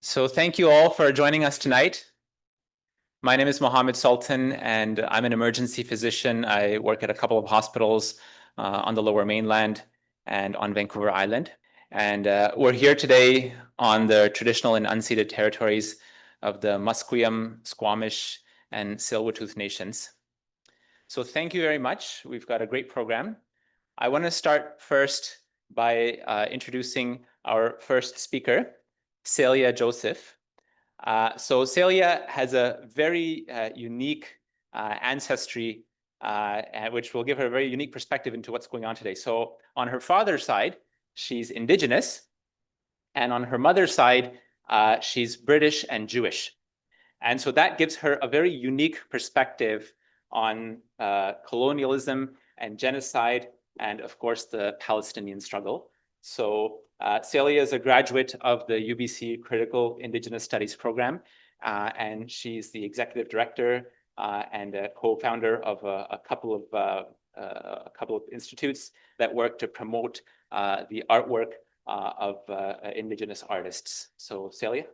So thank you all for joining us tonight. My name is Mohammed Sultan, and I'm an emergency physician. I work at a couple of hospitals on the Lower Mainland and on Vancouver Island. And we're here today on the traditional and unceded territories of the Musqueam, Squamish, and Tsleil-Waututh nations. So thank you very much. We've got a great program. I want to start first by introducing our first speaker, Celia Joseph. So Celia has a very unique ancestry, which will give her a very unique perspective into what's going on today. So on her father's side, she's Indigenous, and on her mother's side, she's British and Jewish. And so that gives her a very unique perspective on colonialism and genocide, and of course, the Palestinian struggle. So Celia is a graduate of the UBC Critical Indigenous Studies program, and she's the executive director and a co-founder of a couple of institutes that work to promote the artwork of Indigenous artists. So Celia.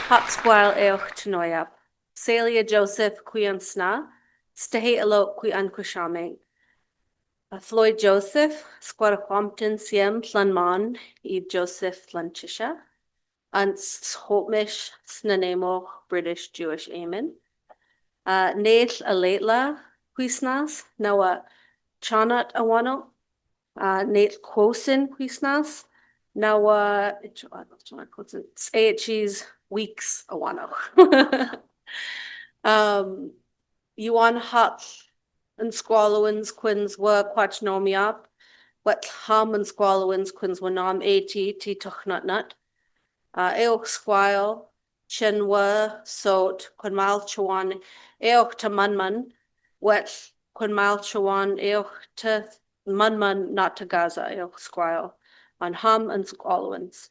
Hatsqual eoch tanoyap. Celia Joseph Quian Sna, Stehe Elo Quian Quishame. Floyd Joseph, Squaraquampton Siem Planman, E. Joseph Lanchisha, Ants Hopmish, Snanemo, British Jewish Amen. Nath Aletla, Quisnas, Noah Chanat Awano, Nath Quosin Quisnas, Noah Cheese Weeks Awano. Yuan Hut and Squallowins Quins were Quachnomiop, what Hum and Squallowins Quins were nom ati tuchnut. Eoch Squile, Chenwa, Sot, Quinmal Chuan, Eoch to Munman, what Quinmal Chuan, Eoch to Munman, not to Gaza, Eoch Squile, on Hum and Squallowins.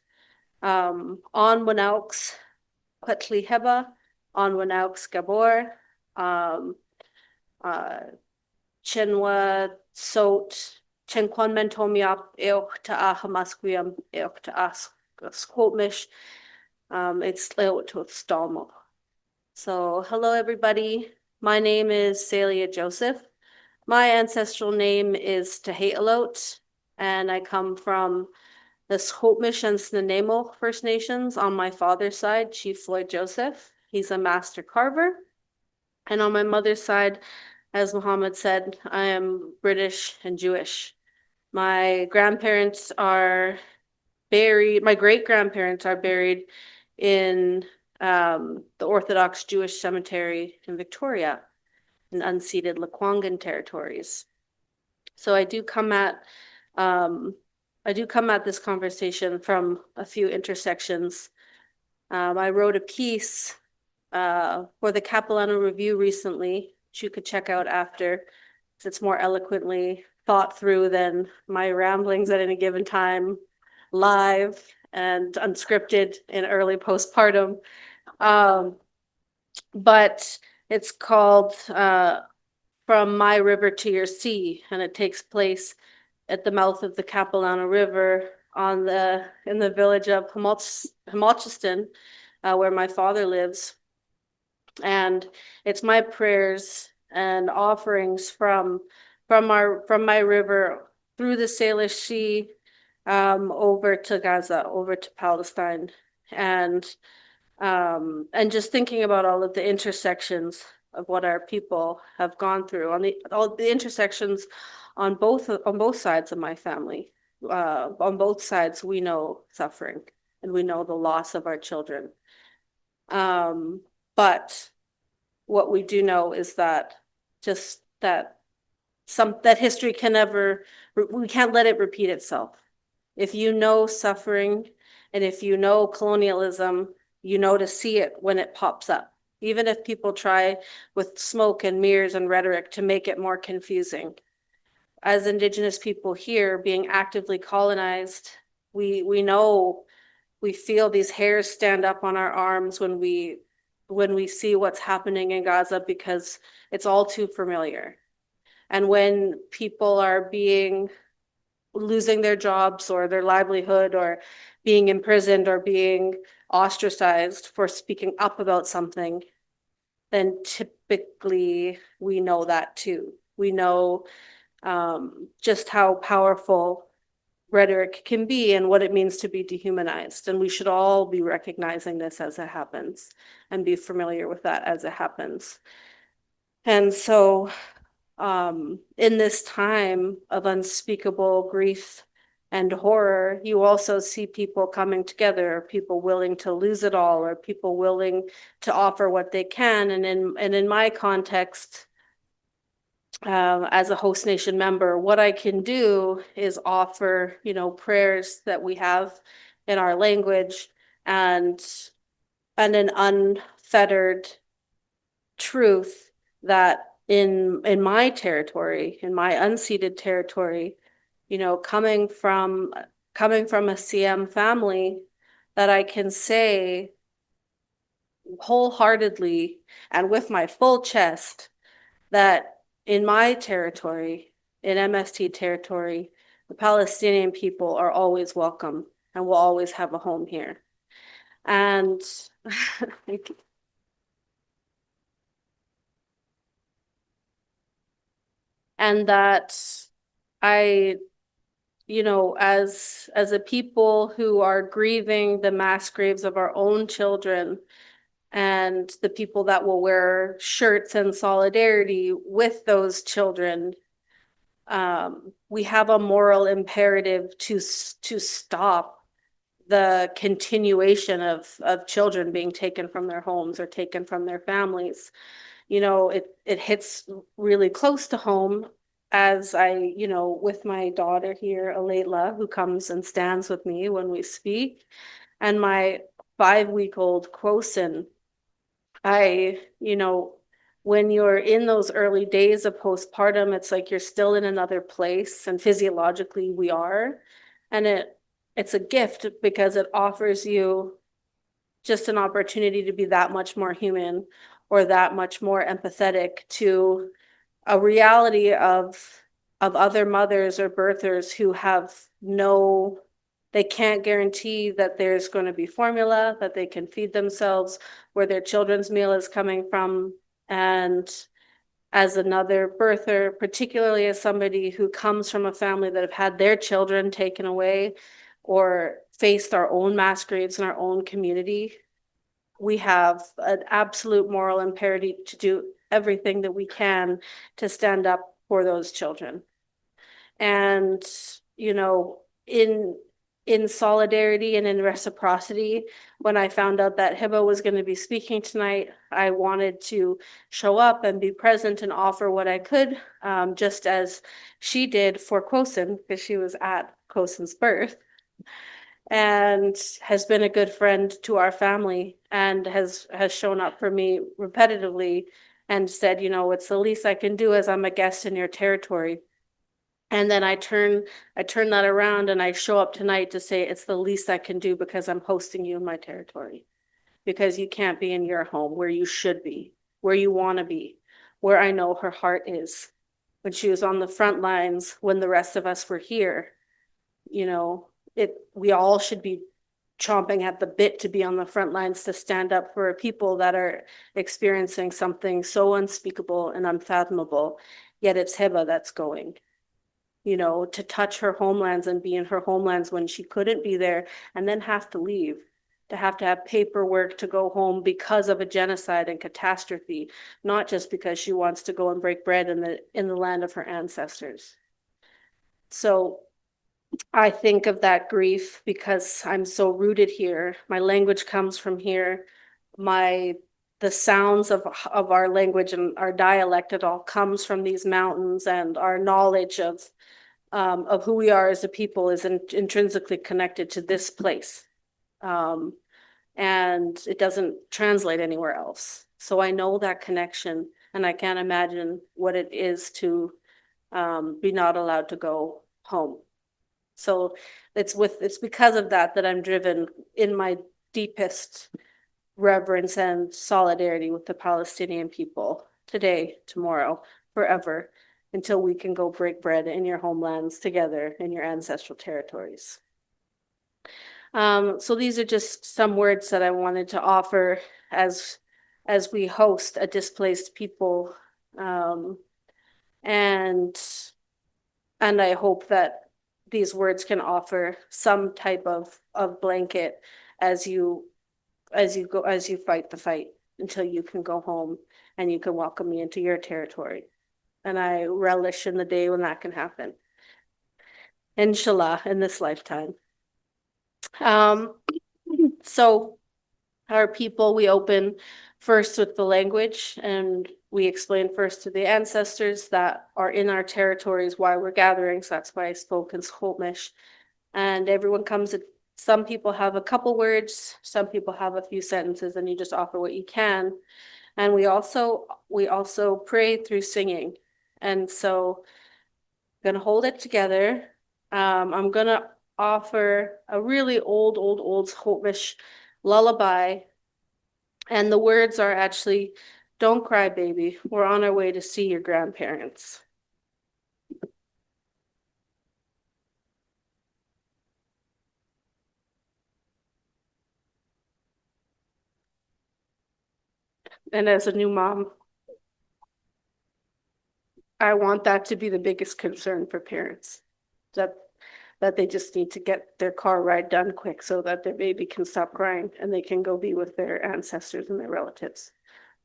On Winaux, Quetli Heba, on Winaux Gabor, Chenwa, Sot, Chenquan Mentomiop, Eoch to Ahamasquium, Eoch to As. Squamish, it's Tsleil-Waututh Stalmo. So hello everybody, my name is Celia Joseph. My ancestral name is Teheilot, and I come from the Squamish and Snuneymuxw First Nations on my father's side, Chief Floyd Joseph. He's a master carver. And on my mother's side, as Muhammad said, I am British and Jewish. My grandparents are buried, my great-grandparents are buried in the Orthodox Jewish cemetery in Victoria, in unceded Lekwungen territories. So I do come at this conversation from a few intersections. I wrote a piece for the Capilano Review recently, which you could check out after. It's more eloquently thought through than my ramblings at any given time, live and unscripted in early postpartum. But it's called From My River to Your Sea, and it takes place at the mouth of the Capilano River in the village of Hemochiston, where my father lives. And it's my prayers and offerings from my river through the Salish Sea, over to Gaza, over to Palestine, and just thinking about all of the intersections of what our people have gone through, all the intersections on both sides of my family. On both sides, we know suffering and we know the loss of our children. But what we do know is that that history can never, we can't let it repeat itself. If you know suffering and if you know colonialism, you know to see it when it pops up. Even if people try with smoke and mirrors and rhetoric to make it more confusing. As Indigenous people here being actively colonized, we know, we feel these hairs stand up on our arms when we see what's happening in Gaza, because it's all too familiar. And when people are being losing their jobs or their livelihood or being imprisoned or being ostracized for speaking up about something, then typically we know that too. We know just how powerful rhetoric can be and what it means to be dehumanized. And we should all be recognizing this as it happens and be familiar with that as it happens. And so in this time of unspeakable grief and horror, you also see people coming together, people willing to lose it all, or people willing to offer what they can. And in my context, as a host nation member, what I can do is offer, prayers that we have in our language and an unfettered truth that in my territory, in my unceded territory, coming from a CM family, that I can say wholeheartedly and with my full chest that in my territory, in MST territory, the Palestinian people are always welcome and will always have a home here. And and that I, as a people who are grieving the mass graves of our own children, and the people that will wear shirts in solidarity with those children, we have a moral imperative to stop the continuation of children being taken from their homes or taken from their families. It hits really close to home as I, with my daughter here, Alayla, who comes and stands with me when we speak, and my 5-week-old Quosin. When you're in those early days of postpartum, it's like you're still in another place, and physiologically we are. And it's a gift because it offers you just an opportunity to be that much more human or that much more empathetic to a reality of other mothers or birthers who have they can't guarantee that there's going to be formula, that they can feed themselves, where their children's meal is coming from. And as another birther, particularly as somebody who comes from a family that have had their children taken away or faced our own mass graves in our own community, we have an absolute moral imperative to do everything that we can to stand up for those children. And, in solidarity and in reciprocity, when I found out that Heba was going to be speaking tonight, I wanted to show up and be present and offer what I could, just as she did for Quosin, because she was at Quosin's birth, and has been a good friend to our family and has shown up for me repetitively and said, it's the least I can do as I'm a guest in your territory. And then I turn that around and I show up tonight to say it's the least I can do because I'm hosting you in my territory, because you can't be in your home where you should be, where you want to be, where I know her heart is. When she was on the front lines, when the rest of us were here, we all should be chomping at the bit to be on the front lines to stand up for people that are experiencing something so unspeakable and unfathomable. Yet it's Heba that's going. To touch her homelands and be in her homelands when she couldn't be there and then have to leave, to have paperwork to go home because of a genocide and catastrophe, not just because she wants to go and break bread in the land of her ancestors. So I think of that grief because I'm so rooted here. My language comes from here. The sounds of our language and our dialect, it all comes from these mountains, and our knowledge of who we are as a people is intrinsically connected to this place. And it doesn't translate anywhere else. So I know that connection, and I can't imagine what it is to be not allowed to go home. So it's because of that I'm driven in my deepest reverence and solidarity with the Palestinian people today, tomorrow, forever, until we can go break bread in your homelands together in your ancestral territories. So these are just some words that I wanted to offer as we host a displaced people. And I hope that these words can offer some type of blanket as you fight the fight until you can go home and you can welcome me into your territory. And I relish in the day when that can happen. Inshallah, in this lifetime. So our people, we open first with the language, and we explain first to the ancestors that are in our territories why we're gathering. So that's why I spoke in Skolmish. And everyone comes, some people have a couple words, some people have a few sentences, and you just offer what you can. And we also pray through singing. And so I'm gonna hold it together. I'm gonna offer a really old Skolmish lullaby. And the words are actually, "Don't cry, baby. We're on our way to see your grandparents." And as a new mom, I want that to be the biggest concern for parents, that they just need to get their car ride done quick so that their baby can stop crying and they can go be with their ancestors and their relatives.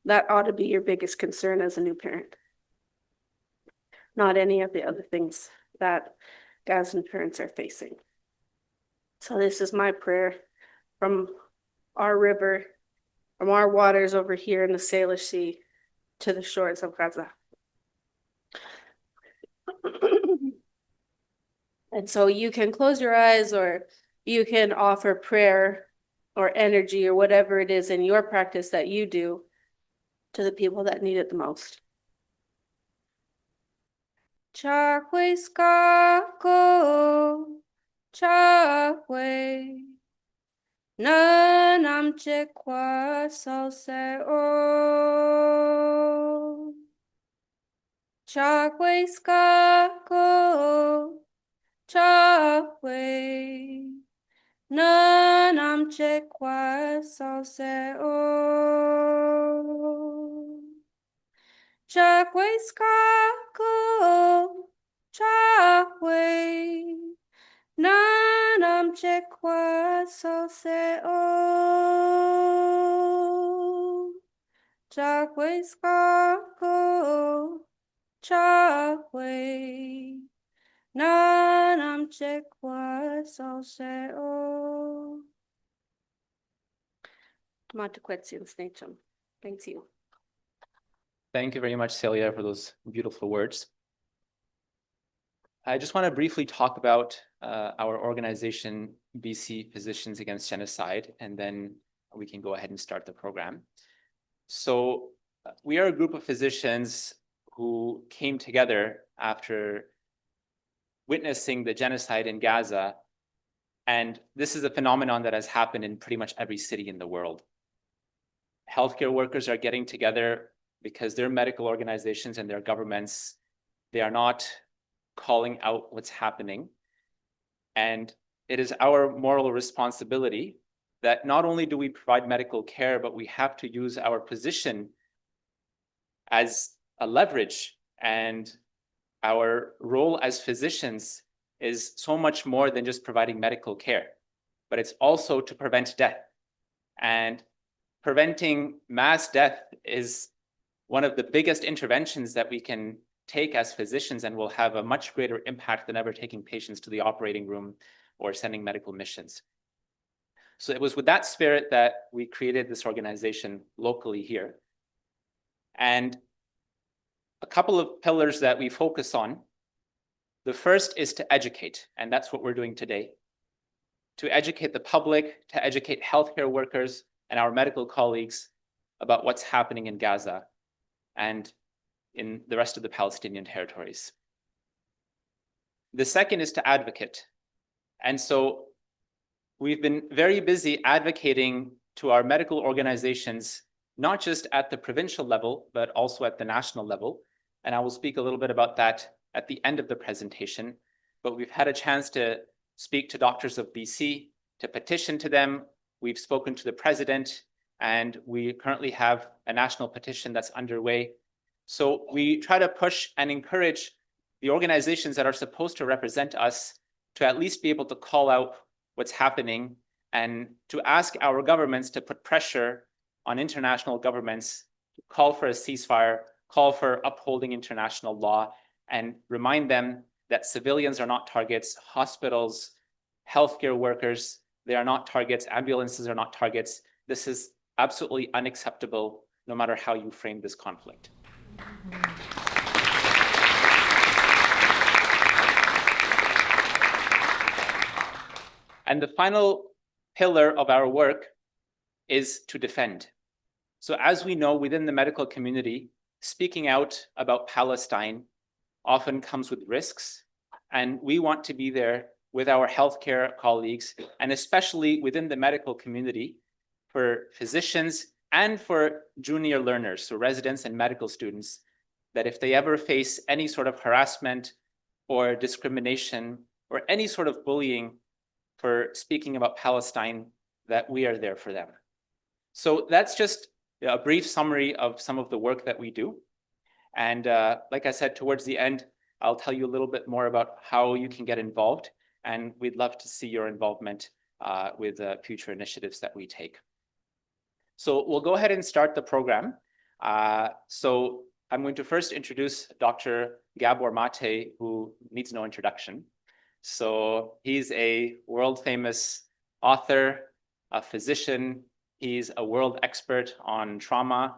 That ought to be your biggest concern as a new parent, not any of the other things that Gazan parents are facing. So this is my prayer from our river, from our waters over here in the Salish Sea to the shores of Gaza. And so you can close your eyes, or you can offer prayer or energy or whatever it is in your practice that you do to the people that need it the most. Chakwe skako, chakwe, nanam chekwa salse o. Chakwe skako, chakwe, nanam chekwa salse o. Chakwe skako, chakwe, nanam chekwa salse o. Chakwe skako, chakwe, nanam chekwa salse o. Matakwetsi Snachum. Thank you. Thank you very much, Celia, for those beautiful words. I just want to briefly talk about our organization, BC Physicians Against Genocide, and then we can go ahead and start the program. So we are a group of physicians who came together after witnessing the genocide in Gaza. And this is a phenomenon that has happened in pretty much every city in the world. Healthcare workers are getting together because their medical organizations and their governments, they are not calling out what's happening. And it is our moral responsibility that not only do we provide medical care, but we have to use our position as a leverage. And our role as physicians is so much more than just providing medical care, but it's also to prevent death. And preventing mass death is one of the biggest interventions that we can take as physicians, and will have a much greater impact than ever taking patients to the operating room or sending medical missions. So it was with that spirit that we created this organization locally here. And a couple of pillars that we focus on. The first is to educate, and that's what we're doing today. To educate the public, to educate healthcare workers and our medical colleagues about what's happening in Gaza and in the rest of the Palestinian territories. The second is to advocate. And so we've been very busy advocating to our medical organizations, not just at the provincial level, but also at the national level, and I will speak a little bit about that at the end of the presentation. But we've had a chance to speak to doctors of BC, to petition to them. We've spoken to the president, and we currently have a national petition that's underway. So we try to push and encourage the organizations that are supposed to represent us to at least be able to call out what's happening and to ask our governments to put pressure on international governments to call for a ceasefire, call for upholding international law, and remind them that civilians are not targets, hospitals, healthcare workers, they are not targets, ambulances are not targets. This is absolutely unacceptable, no matter how you frame this conflict. And the final pillar of our work is to defend. So as we know, within the medical community, speaking out about Palestine often comes with risks, and we want to be there with our healthcare colleagues, and especially within the medical community, for physicians and for junior learners, so residents and medical students, that if they ever face any sort of harassment or discrimination or any sort of bullying for speaking about Palestine, that we are there for them. So that's just a brief summary of some of the work that we do. And like I said, towards the end, I'll tell you a little bit more about how you can get involved. And we'd love to see your involvement with future initiatives that we take. So we'll go ahead and start the program. So I'm going to first introduce Dr. Gabor Maté, who needs no introduction. So he's a world famous author, a physician. He's a world expert on trauma.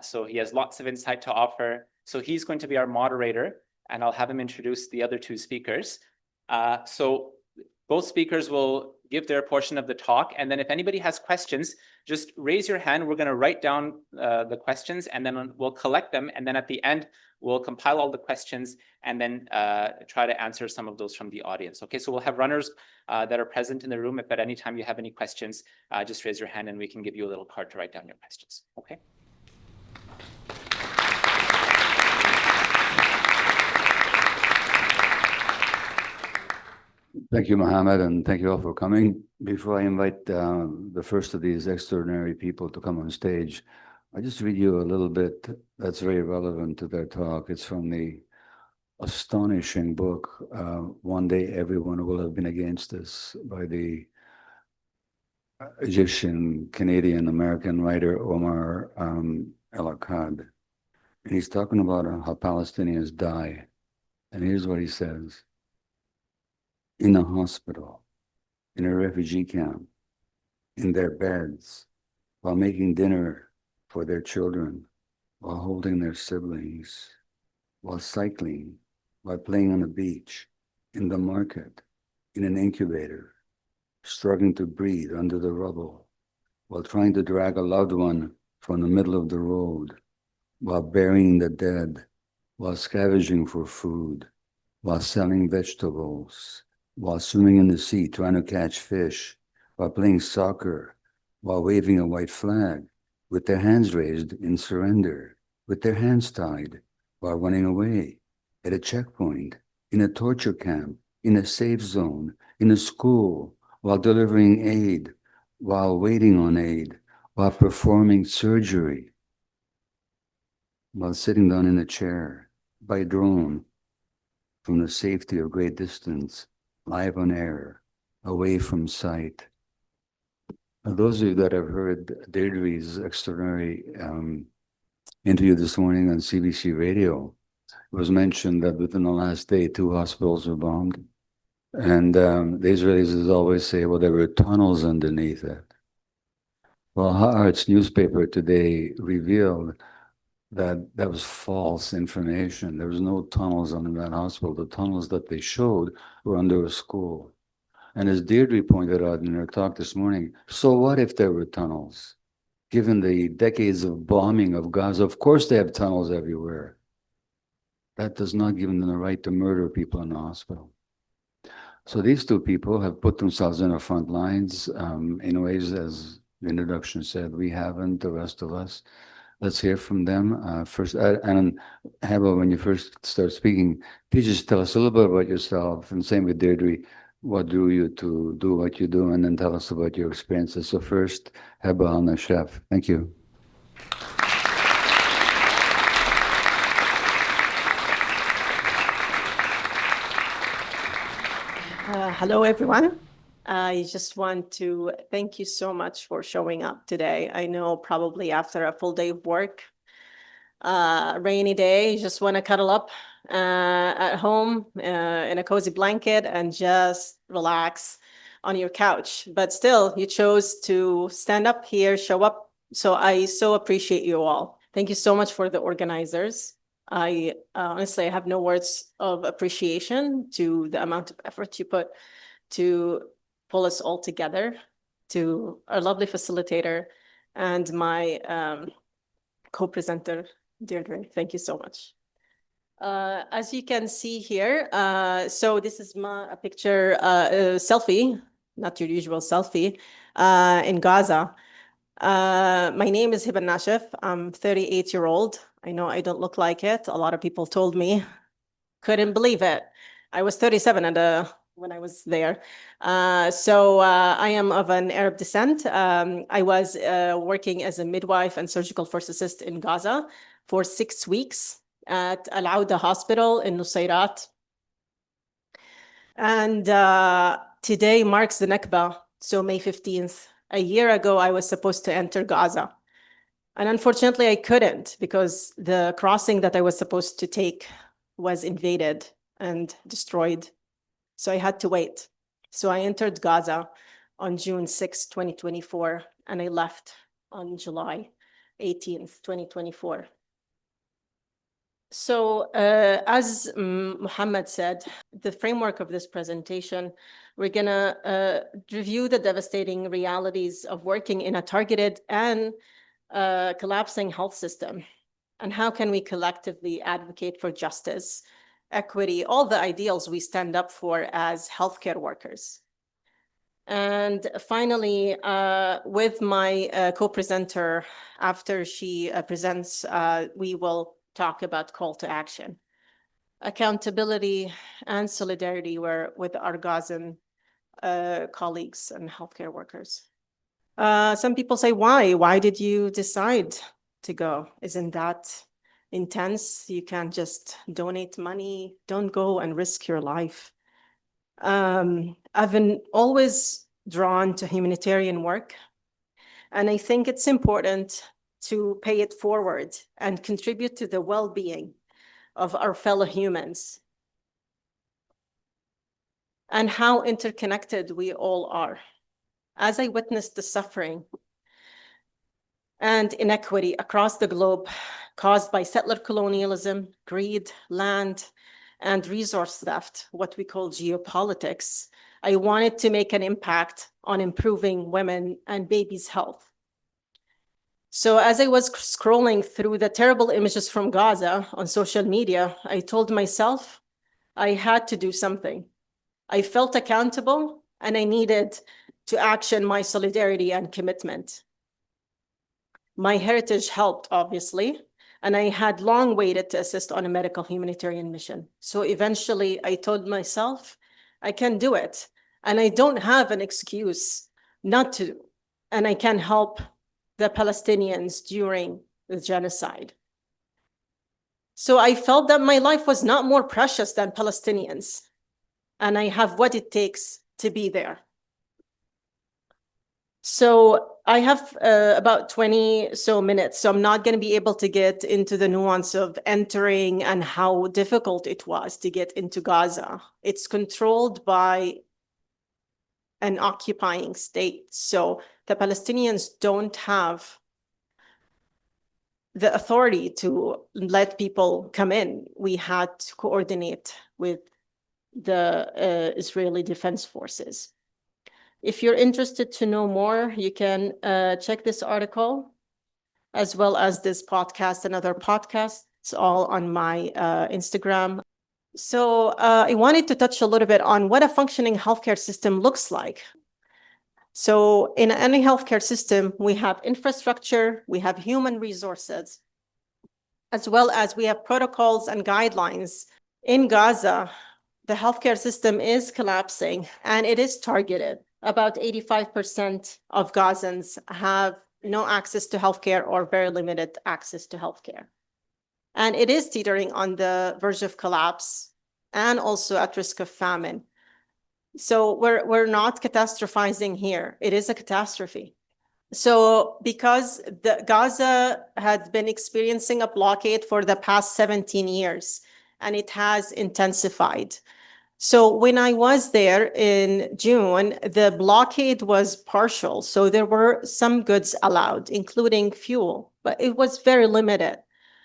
So he has lots of insight to offer. So he's going to be our moderator, and I'll have him introduce the other two speakers. So both speakers will give their portion of the talk, and then if anybody has questions, just raise your hand. We're going to write down the questions, and then we'll collect them, and then at the end, we'll compile all the questions and then try to answer some of those from the audience. Okay, so we'll have runners that are present in the room. If at any time you have any questions, just raise your hand and we can give you a little card to write down your questions. Okay. Thank you, Mohammed, and thank you all for coming. Before I invite the first of these extraordinary people to come on stage, I just read you a little bit that's very relevant to their talk. It's from the astonishing book, One Day Everyone Will Have Been Against Us, by the Egyptian, Canadian, American writer Omar El-Akkad. And he's talking about how Palestinians die. And here's what he says. In a hospital, in a refugee camp, in their beds, while making dinner for their children, while holding their siblings, while cycling, while playing on the beach, in the market, in an incubator, struggling to breathe under the rubble, while trying to drag a loved one from the middle of the road, while burying the dead, while scavenging for food, while selling vegetables, while swimming in the sea, trying to catch fish, while playing soccer, while waving a white flag, with their hands raised in surrender, with their hands tied, while running away, at a checkpoint, in a torture camp, in a safe zone, in a school, while delivering aid, while waiting on aid, while performing surgery, while sitting down in a chair, by drone, from the safety of great distance, live on air, away from sight. Now, those of you that have heard Deirdre's extraordinary interview this morning on CBC Radio, it was mentioned that within the last day, 2 hospitals were bombed. And the Israelis always say, well, there were tunnels underneath it. Well, Haaretz newspaper today revealed that that was false information. There was no tunnels under that hospital. The tunnels that they showed were under a school. And as Deirdre pointed out in her talk this morning, so what if there were tunnels? Given the decades of bombing of Gaza, of course they have tunnels everywhere. That does not give them the right to murder people in the hospital. So these 2 people have put themselves in the front lines in ways, as the introduction said, we haven't, the rest of us. let's hear from them first. And Heba, when you first start speaking, please just tell us a little bit about yourself, and same with Deirdre. What drew you to do what you do, and then tell us about your experiences. So first, Heba on Nashef. Thank you. Hello, everyone. I just want to thank you so much for showing up today. I know probably after a full day of work, rainy day, you just want to cuddle up at home in a cozy blanket and just relax on your couch. But still, you chose to stand up here, show up. So I so appreciate you all. Thank you so much for the organizers. I honestly have no words of appreciation to the amount of effort you put to pull us all together, to our lovely facilitator and my co-presenter, Deirdre. Thank you so much. As you can see here, so this is a picture, selfie, not your usual selfie, in Gaza. My name is Heba Nashef. I'm 38-year-old. I know I don't look like it. A lot of people told me, couldn't believe it. I was 37 when I was there. So I am of an Arab descent. I was working as a midwife and surgical first assist in Gaza for 6 weeks at Al Auda Hospital in Nusayrat. And today marks the Nakba, so May 15th. A year ago, I was supposed to enter Gaza. And unfortunately, I couldn't because the crossing that I was supposed to take was invaded and destroyed. So I had to wait. So I entered Gaza on June 6, 2024, and I left on July 18th, 2024. So as Muhammad said, the framework of this presentation, we're gonna review the devastating realities of working in a targeted and collapsing health system. And how can we collectively advocate for justice, equity, all the ideals we stand up for as healthcare workers. And finally, with my co-presenter, after she presents, we will talk about call to action, accountability, and solidarity with our Gazan colleagues and healthcare workers. Some people say, why? Why did you decide to go? Isn't that intense? You can't just donate money. Don't go and risk your life. I've been always drawn to humanitarian work, and I think it's important to pay it forward and contribute to the well-being of our fellow humans and how interconnected we all are. As I witnessed the suffering and inequity across the globe caused by settler colonialism, greed, land, and resource theft, what we call geopolitics, I wanted to make an impact on improving women and babies' health. So as I was scrolling through the terrible images from Gaza on social media, I told myself I had to do something. I felt accountable and I needed to action my solidarity and commitment. My heritage helped, obviously, and I had long waited to assist on a medical humanitarian mission. So eventually I told myself, I can do it. And I don't have an excuse not to, and I can help the Palestinians during the genocide. So I felt that my life was not more precious than Palestinians, and I have what it takes to be there. So I have about 20 so minutes, so I'm not going to be able to get into the nuance of entering and how difficult it was to get into Gaza. It's controlled by an occupying state. So the Palestinians don't have the authority to let people come in. We had to coordinate with the Israeli Defense Forces. If you're interested to know more, you can check this article, as well as this podcast and other podcasts. It's all on my Instagram. So I wanted to touch a little bit on what a functioning healthcare system looks like. So in any healthcare system, we have infrastructure, we have human resources, as well as we have protocols and guidelines. In Gaza, the healthcare system is collapsing and it is targeted. About 85% of Gazans have no access to healthcare or very limited access to healthcare. And it is teetering on the verge of collapse and also at risk of famine. So we're not catastrophizing here. It is a catastrophe. So because Gaza had been experiencing a blockade for the past 17 years, and it has intensified. So when I was there in June, the blockade was partial. So there were some goods allowed, including fuel, but it was very limited.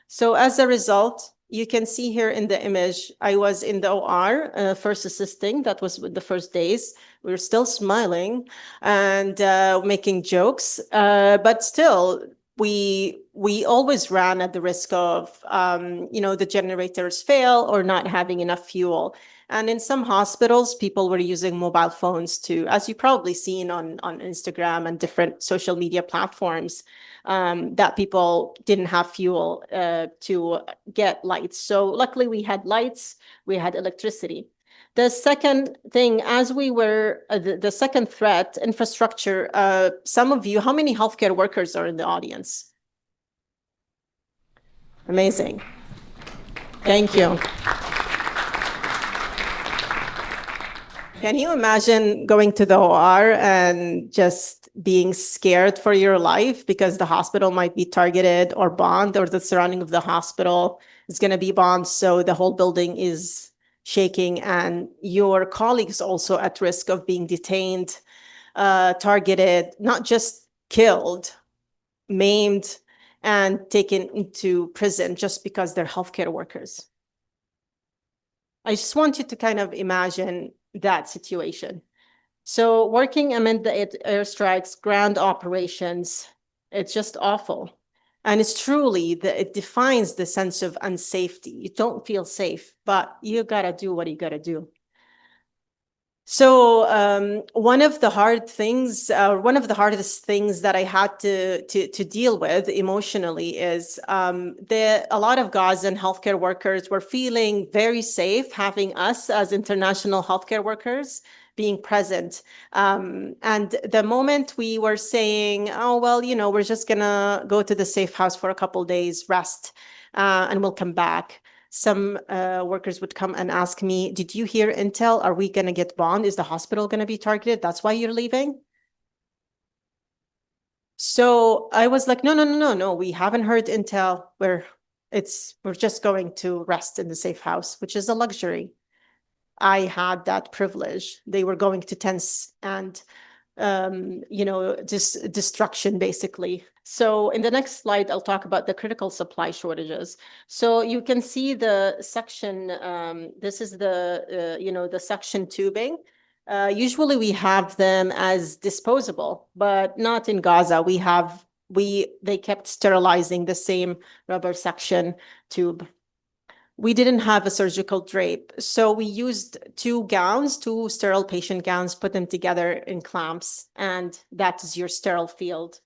So as a result, you can see here in the image, I was in the OR, first assisting. That was the first days. We were still smiling and making jokes, but still, we always ran at the risk of, the generators fail or not having enough fuel. And in some hospitals, people were using mobile phones to, as you probably seen on Instagram and different social media platforms, that people didn't have fuel to get lights. So luckily we had lights, we had electricity. The second thing, as we were, the second threat, infrastructure, some of you, how many healthcare workers are in the audience? Amazing. Thank you. Can you imagine going to the OR and just being scared for your life because the hospital might be targeted or bombed, or the surrounding of the hospital is going to be bombed, so the whole building is shaking, and your colleagues also at risk of being detained, targeted, not just killed, maimed, and taken into prison just because they're healthcare workers. I just want you to kind of imagine that situation. So working amid the airstrikes, ground operations, it's just awful. And it's truly, it defines the sense of unsafety. You don't feel safe, but you gotta do what you gotta do. So one of the hardest things that I had to deal with emotionally is a lot of Gazan healthcare workers were feeling very safe having us as international healthcare workers being present. And the moment we were saying, oh, well, we're just gonna go to the safe house for a couple of days, rest, and we'll come back. Some workers would come and ask me, did you hear intel? Are we going to get bombed? Is the hospital going to be targeted? That's why you're leaving? So I was like, no. We haven't heard intel. We're just going to rest in the safe house, which is a luxury. I had that privilege. They were going to tents and, destruction, basically. So in the next slide, I'll talk about the critical supply shortages. So you can see the section, this is the suction tubing. Usually we have them as disposable, but not in Gaza. They kept sterilizing the same rubber suction tube. We didn't have a surgical drape. So we used two sterile patient gowns, put them together in clamps, and that is your sterile field.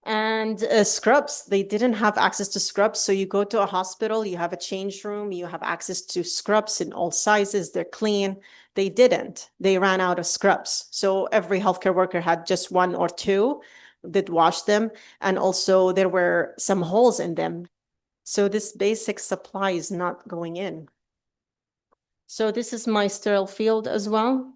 And scrubs, they didn't have access to scrubs. So you go to a hospital, you have a change room, you have access to scrubs in all sizes, they're clean. They didn't. They ran out of scrubs. So every healthcare worker had just one or two that washed them. And also there were some holes in them. So this basic supply is not going in. So this is my sterile field as well.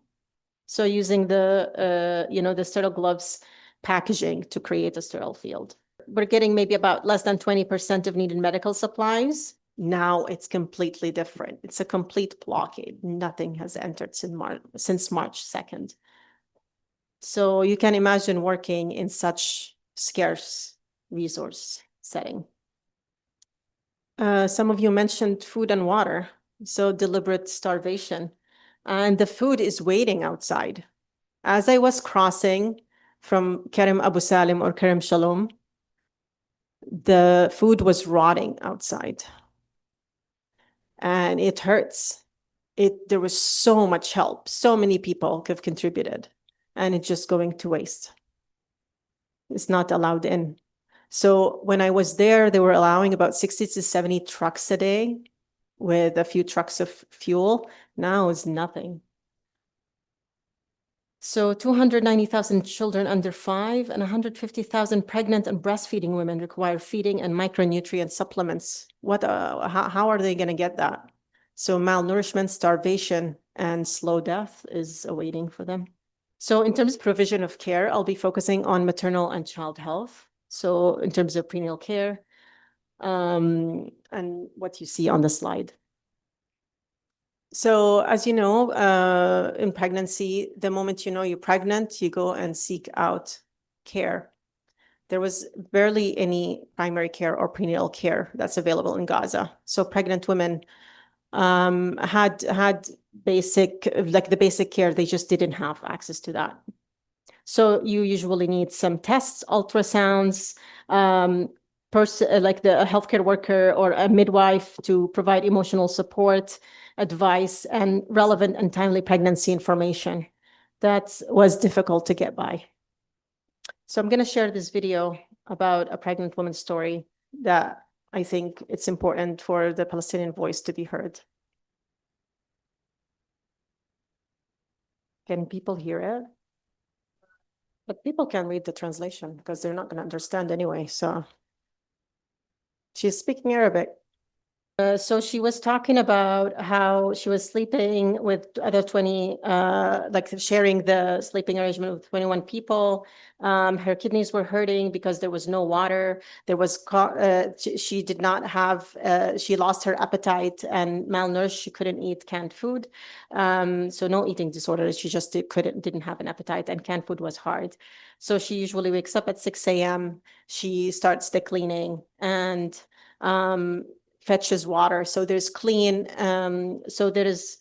So using the sterile gloves packaging to create a sterile field. We're getting maybe about less than 20% of needed medical supplies. Now it's completely different. It's a complete blockade. Nothing has entered since March 2nd. So you can imagine working in such scarce resource setting. Some of you mentioned food and water, so deliberate starvation. And the food is waiting outside. As I was crossing from Kerem Abu Salim or Kerem Shalom, the food was rotting outside. And it hurts. There was so much help. So many people have contributed. and it's just going to waste. It's not allowed in. So when I was there, they were allowing about 60 to 70 trucks a day with a few trucks of fuel. Now it's nothing. So 290,000 children under 5 and 150,000 pregnant and breastfeeding women require feeding and micronutrient supplements. How are they going to get that? So malnourishment, starvation, and slow death is awaiting for them. So in terms of provision of care, I'll be focusing on maternal and child health. So in terms of prenatal care, and what you see on the slide. So as you know, in pregnancy, the moment you know you're pregnant, you go and seek out care. There was barely any primary care or prenatal care that's available in Gaza. So pregnant women had basic, like the basic care, they just didn't have access to that. So you usually need some tests, ultrasounds, like the healthcare worker or a midwife to provide emotional support, advice, and relevant and timely pregnancy information. That was difficult to get by. So I'm going to share this video about a pregnant woman's story that I think it's important for the Palestinian voice to be heard. Can people hear it? But people can read the translation because they're not going to understand anyway. So she's speaking Arabic. So she was talking about how she was sleeping with other 20, like sharing the sleeping arrangement with 21 people. Her kidneys were hurting because there was no water. There was, she did not have, she lost her appetite and malnourished. She couldn't eat canned food. So no eating disorder. She just didn't have an appetite, and canned food was hard. So she usually wakes up at 6 a.m. She starts the cleaning and fetches water. So there's clean, so there is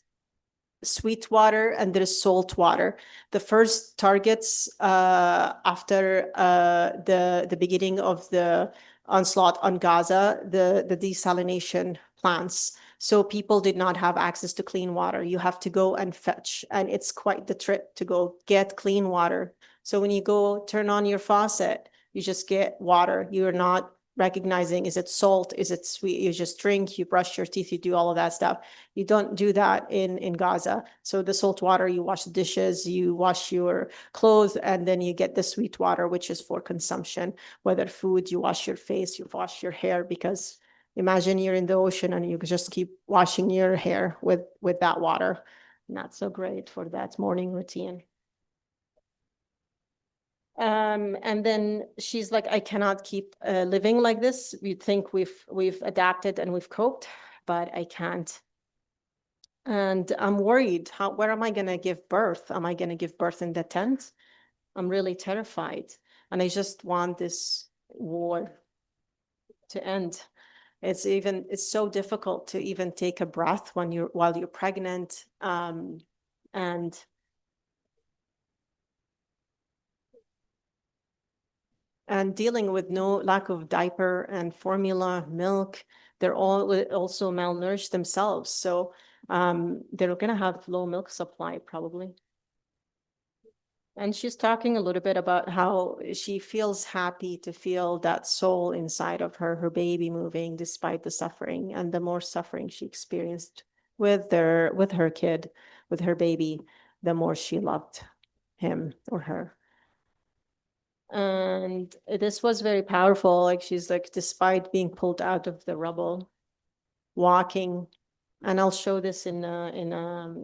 sweet water and there is salt water. The first targets after the beginning of the onslaught on Gaza, the desalination plants. So people did not have access to clean water. You have to go and fetch, and it's quite the trip to go get clean water. So when you go turn on your faucet, you just get water. You're not recognizing, is it salt, is it sweet? You just drink, you brush your teeth, you do all of that stuff. You don't do that in Gaza. So the salt water, you wash the dishes, you wash your clothes, and then you get the sweet water, which is for consumption, whether food, you wash your face, you wash your hair, because imagine you're in the ocean and you just keep washing your hair with that water. Not so great for that morning routine. And then she's like, I cannot keep living like this. We think we've adapted and we've coped, but I can't. And I'm worried, where am I going to give birth? Am I going to give birth in the tent? I'm really terrified. And I just want this war to end. It's so difficult to even take a breath while you're pregnant. And dealing with no lack of diaper and formula, milk, they're all also malnourished themselves. So they're going to have low milk supply probably. And she's talking a little bit about how she feels happy to feel that soul inside of her baby moving despite the suffering, and the more suffering she experienced with her kid, with her baby, the more she loved him or her. And this was very powerful. Like, she's like, despite being pulled out of the rubble, walking, and I'll show this in a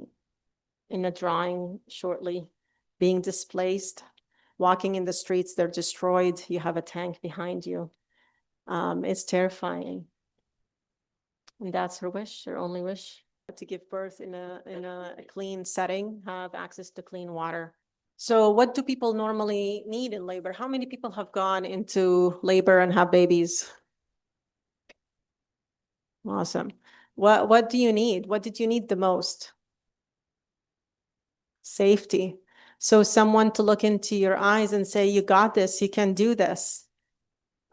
drawing shortly, being displaced, walking in the streets, they're destroyed. You have a tank behind you. It's terrifying. And that's her wish, her only wish, to give birth in a clean setting, have access to clean water. So what do people normally need in labor? How many people have gone into labor and have babies? Awesome. What do you need? What did you need the most? Safety. So someone to look into your eyes and say, you got this, you can do this.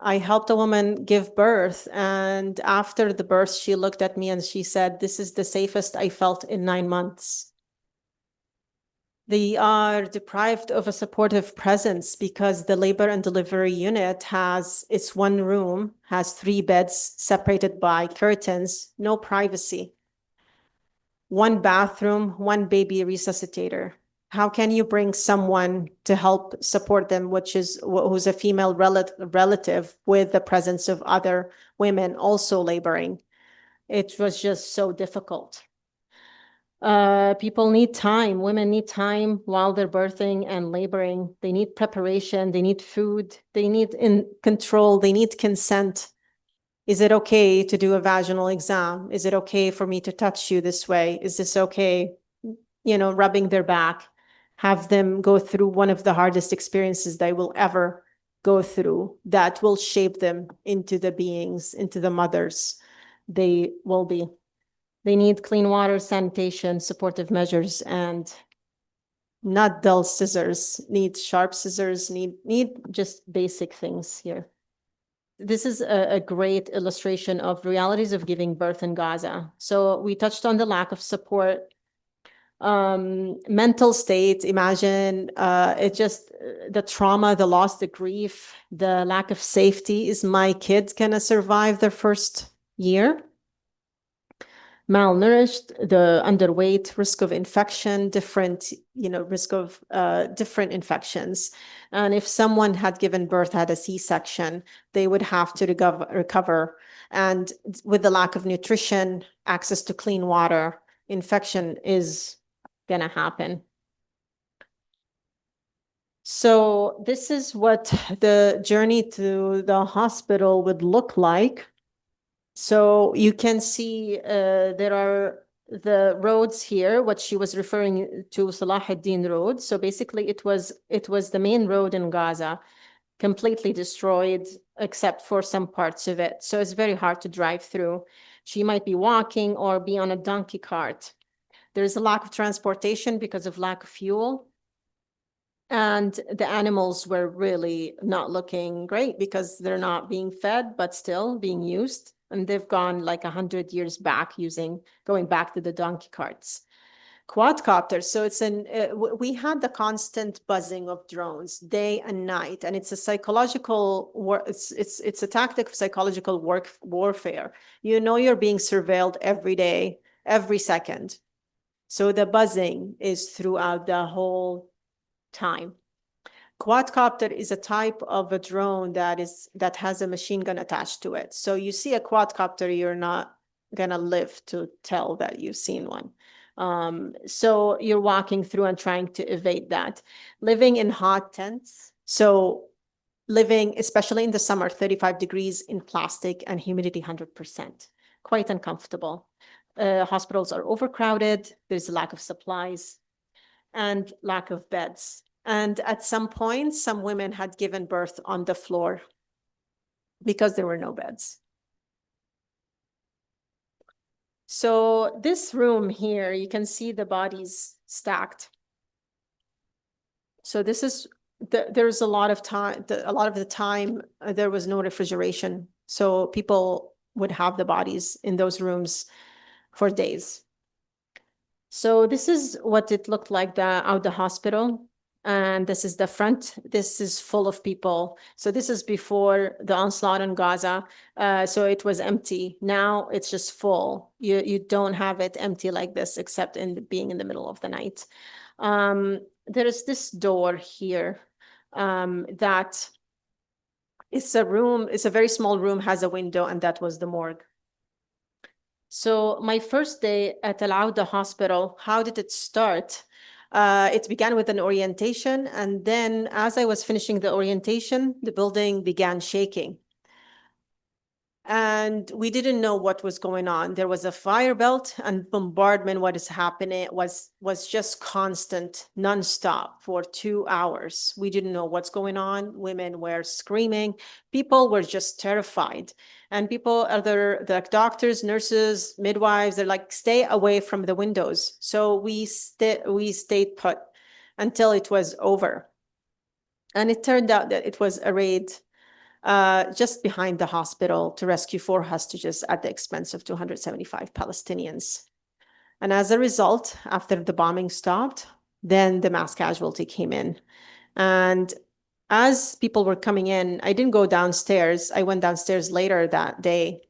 I helped a woman give birth, and after the birth, she looked at me and she said, this is the safest I felt in 9 months. They are deprived of a supportive presence because the labor and delivery unit has its one room, has 3 beds separated by curtains, no privacy. 1 bathroom, 1 baby resuscitator. How can you bring someone to help support them, who's a female relative with the presence of other women also laboring? It was just so difficult. People need time. Women need time while they're birthing and laboring. They need preparation. They need food. They need control. They need consent. Is it okay to do a vaginal exam? Is it okay for me to touch you this way? Is this okay? Rubbing their back, have them go through one of the hardest experiences they will ever go through that will shape them into the beings, into the mothers they will be. They need clean water, sanitation, supportive measures, and not dull scissors, need sharp scissors, need just basic things here. This is a great illustration of realities of giving birth in Gaza. So we touched on the lack of support, mental state. Imagine the trauma, the loss, the grief, the lack of safety. Is my kid gonna survive their first year? Malnourished, the underweight, risk of infection, different risk of different infections. And if someone had given birth, had a C-section, they would have to recover. And with the lack of nutrition, access to clean water, infection is going to happen. So this is what the journey to the hospital would look like. So you can see there are the roads here, what she was referring to, Salah ad-Din Road. So basically it was the main road in Gaza, completely destroyed except for some parts of it. So it's very hard to drive through. She might be walking or be on a donkey cart. There's a lack of transportation because of lack of fuel. And the animals were really not looking great because they're not being fed, but still being used. And they've gone like 100 years back going back to the donkey carts. Quadcopters. So we had the constant buzzing of drones day and night, and it's a psychological it's a tactic of psychological warfare. You're being surveilled every day, every second. So the buzzing is throughout the whole time. Quadcopter is a type of a drone that has a machine gun attached to it. So you see a quadcopter, you're not gonna live to tell that you've seen one. So you're walking through and trying to evade that. Living in hot tents. So living, especially in the summer, 35 degrees in plastic and humidity 100%. Quite uncomfortable. Hospitals are overcrowded. There's a lack of supplies and lack of beds. And at some point, some women had given birth on the floor because there were no beds. So this room here, you can see the bodies stacked. So this is, there's a lot of time, a lot of the time, there was no refrigeration. So people would have the bodies in those rooms for days. So this is what it looked like out the hospital. And this is the front. This is full of people. So this is before the onslaught on Gaza. So it was empty. Now it's just full. You don't have it empty like this, except being in the middle of the night. There is this door here that it's a room. It's a very small room, has a window, and that was the morgue. So my first day at Al Auda Hospital, how did it start? It began with an orientation, and then as I was finishing the orientation, the building began shaking. And we didn't know what was going on. There was a fire belt and bombardment. What is happening was just constant, nonstop for 2 hours. We didn't know what's going on. Women were screaming. People were just terrified. And the doctors, nurses, midwives, they're like, stay away from the windows. So we stayed put until it was over. And it turned out that it was a raid just behind the hospital to rescue 4 hostages at the expense of 275 Palestinians. And as a result, after the bombing stopped, then the mass casualty came in. And as people were coming in, I didn't go downstairs. I went downstairs later that day.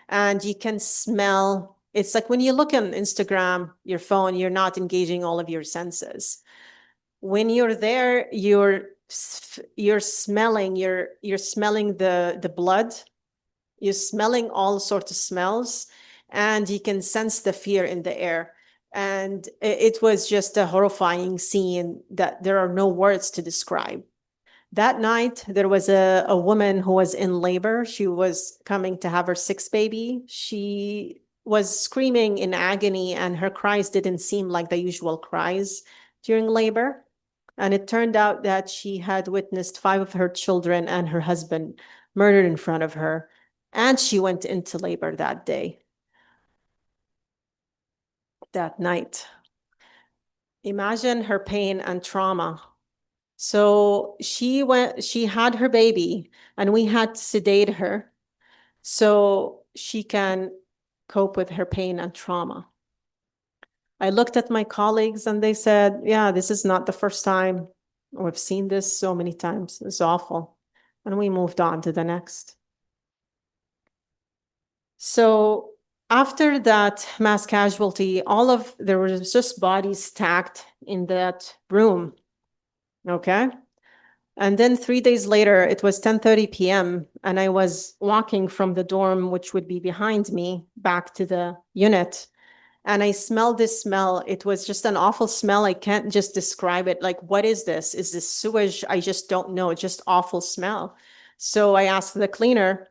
And you can smell, it's like when you look on Instagram, your phone, you're not engaging all of your senses. When you're there, you're smelling, you're smelling the blood, you're smelling all sorts of smells, and you can sense the fear in the air. And it was just a horrifying scene that there are no words to describe. That night, there was a woman who was in labor. She was coming to have her sixth baby. She was screaming in agony, and her cries didn't seem like the usual cries during labor. And it turned out that she had witnessed 5 of her children and her husband murdered in front of her. And she went into labor that day, that night. Imagine her pain and trauma. So she had her baby, and we had to sedate her so she can cope with her pain and trauma. I looked at my colleagues and they said, yeah, this is not the first time. We've seen this so many times. It's awful. And we moved on to the next. So after that mass casualty, there was just bodies stacked in that room. Okay. And then 3 days later, it was 10:30 p.m. and I was walking from the dorm, which would be behind me, back to the unit. And I smelled this smell. It was just an awful smell. I can't just describe it. Like, what is this? Is this sewage? I just don't know. It's just awful smell. So I asked the cleaner,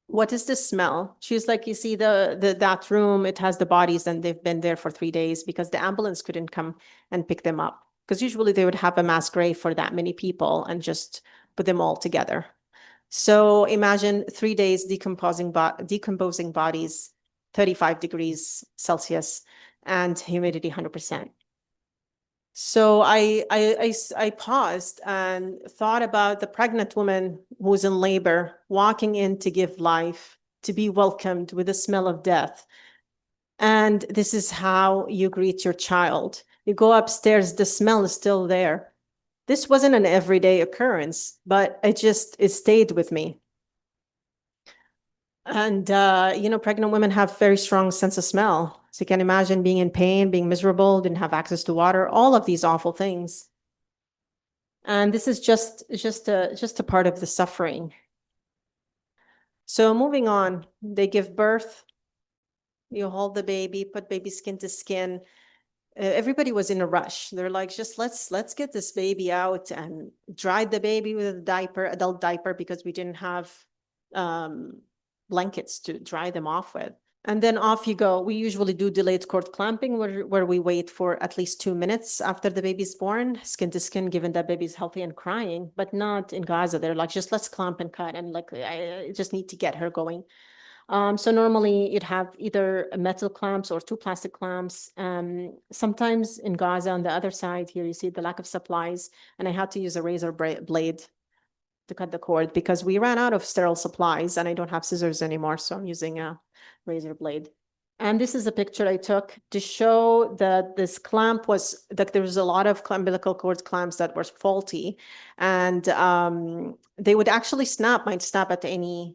what is this smell? She's like, you see that room, it has the bodies and they've been there for 3 days because the ambulance couldn't come and pick them up. Because usually they would have a mass grave for that many people and just put them all together. So imagine 3 days decomposing bodies, 35 degrees Celsius, and humidity 100%. So I paused and thought about the pregnant woman who's in labor, walking in to give life, to be welcomed with the smell of death. And this is how you greet your child. You go upstairs, the smell is still there. This wasn't an everyday occurrence, but it stayed with me. And, pregnant women have very strong sense of smell. So you can imagine being in pain, being miserable, didn't have access to water, all of these awful things. And this is just a part of the suffering. So moving on, they give birth. You hold the baby, put baby skin to skin. Everybody was in a rush. They're like, just let's get this baby out and dry the baby with a diaper, adult diaper, because we didn't have blankets to dry them off with. And then off you go. We usually do delayed cord clamping where we wait for at least 2 minutes after the baby's born, skin to skin, given that baby's healthy and crying, but not in Gaza. They're like, just let's clamp and cut. And like, I just need to get her going. So normally you'd have either metal clamps or 2 plastic clamps. Sometimes in Gaza on the other side here, you see the lack of supplies, and I had to use a razor blade to cut the cord because we ran out of sterile supplies and I don't have scissors anymore. So I'm using a razor blade. And this is a picture I took to show that this clamp was, that there was a lot of umbilical cord clamps that were faulty, and they would actually might snap at any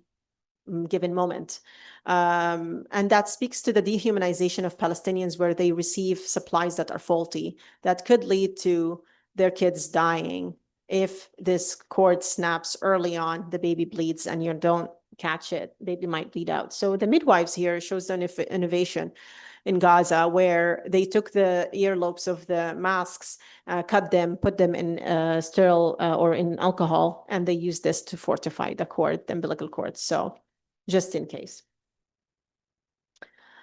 given moment. And that speaks to the dehumanization of Palestinians, where they receive supplies that are faulty, that could lead to their kids dying. If this cord snaps early on, the baby bleeds and you don't catch it, baby might bleed out. So the midwives here shows an innovation in Gaza, where they took the earlobes of the masks, cut them, put them in sterile or in alcohol, and they used this to fortify the cord, the umbilical cord. So just in case.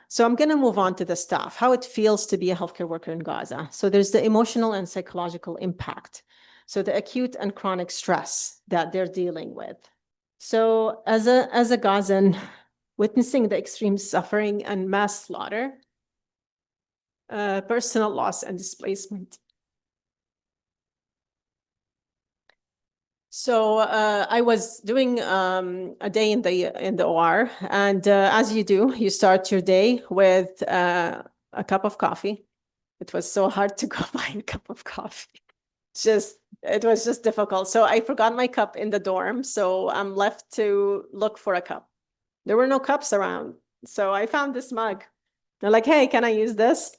So I'm going to move on to the staff, how it feels to be a healthcare worker in Gaza. So there's the emotional and psychological impact. So the acute and chronic stress that they're dealing with. So as a Gazan, witnessing the extreme suffering and mass slaughter, personal loss and displacement. So I was doing a day in the OR, and as you do, you start your day with a cup of coffee, It was so hard to go buy a cup of coffee. It was just difficult. So I forgot my cup in the dorm. So I'm left to look for a cup. There were no cups around. So I found this mug. They're like, hey, can I use this?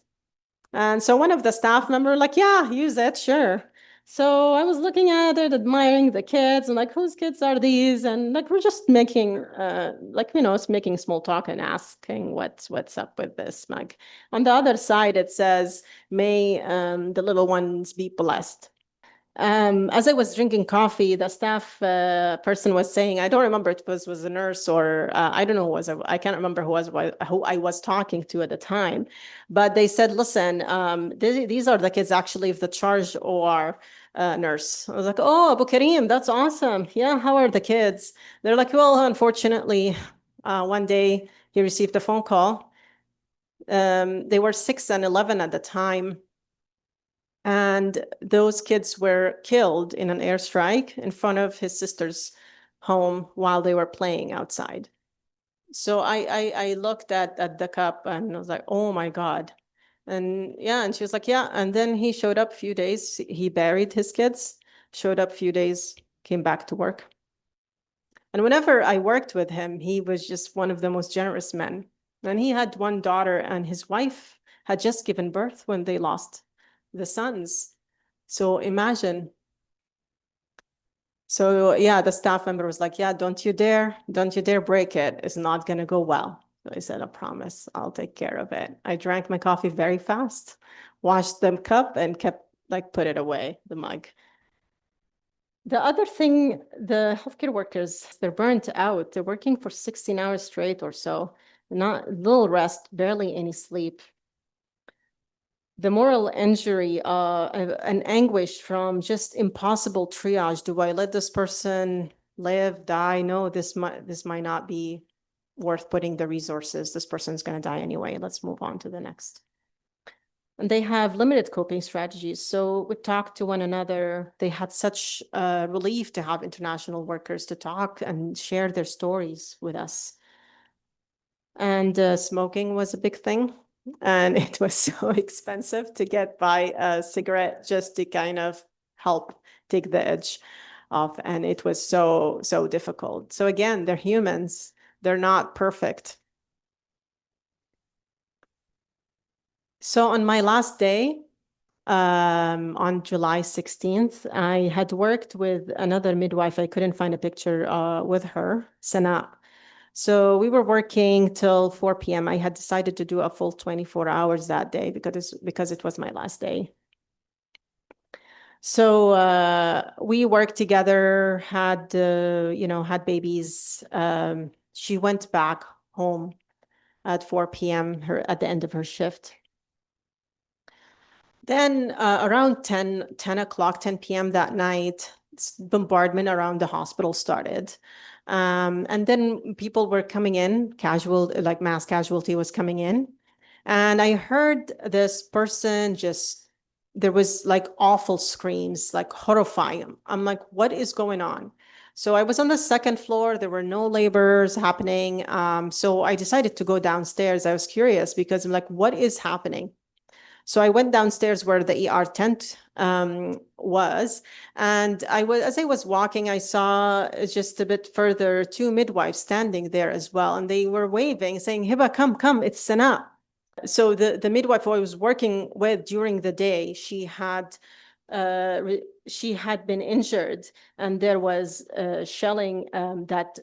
And so one of the staff members like, yeah, use it, sure. So I was looking at it, admiring the kids, and like, whose kids are these? And like, we're just making, it's making small talk and asking what's up with this mug. On the other side, it says, may the little ones be blessed. As I was drinking coffee, the staff person was saying, I don't remember if it was a nurse or I don't know, I can't remember who I was talking to at the time, but they said, listen, these are the kids actually of the charge OR nurse. I was like, oh, Abu Karim, that's awesome. Yeah, how are the kids? They're like, well, unfortunately, one day he received a phone call. They were 6 and 11 at the time. And those kids were killed in an airstrike in front of his sister's home while they were playing outside. So I looked at the cup and I was like, oh my God. And yeah, and she was like, yeah. And then he showed up a few days. He buried his kids, showed up a few days, came back to work. And whenever I worked with him, he was just one of the most generous men. And he had one daughter, and his wife had just given birth when they lost the sons. So imagine. So yeah, the staff member was like, yeah, don't you dare break it. It's not going to go well. So I said, I promise, I'll take care of it. I drank my coffee very fast, washed the cup and put it away, the mug. The other thing, the healthcare workers, they're burnt out. They're working for 16 hours straight or so, not little rest, barely any sleep. The moral injury, an anguish from just impossible triage. Do I let this person live, die? No, this might not be worth putting the resources. This person's going to die anyway. Let's move on to the next. And they have limited coping strategies. So we talked to one another. They had such relief to have international workers to talk and share their stories with us. And smoking was a big thing. And it was so expensive to get by a cigarette just to kind of help take the edge off. And it was so difficult. So again, they're humans. They're not perfect. So on my last day, on July 16th, I had worked with another midwife. I couldn't find a picture with her, Sana. So we were working till 4 p.m. I had decided to do a full 24 hours that day because it was my last day. So we worked together, had babies. She went back home at 4 p.m. at the end of her shift. Then around 10 p.m. that night, bombardment around the hospital started. And then people were coming in, mass casualty was coming in. And I heard this person there was like awful screams, like horrifying. I'm like, what is going on? So I was on the second floor. There were no labors happening. So I decided to go downstairs. I was curious because I'm like, what is happening? So I went downstairs where the ER tent was, and as I was walking, I saw just a bit further 2 midwives standing there as well, and they were waving, saying, "Heba, come, it's Sana." So the midwife I was working with during the day, she had been injured, and there was shelling that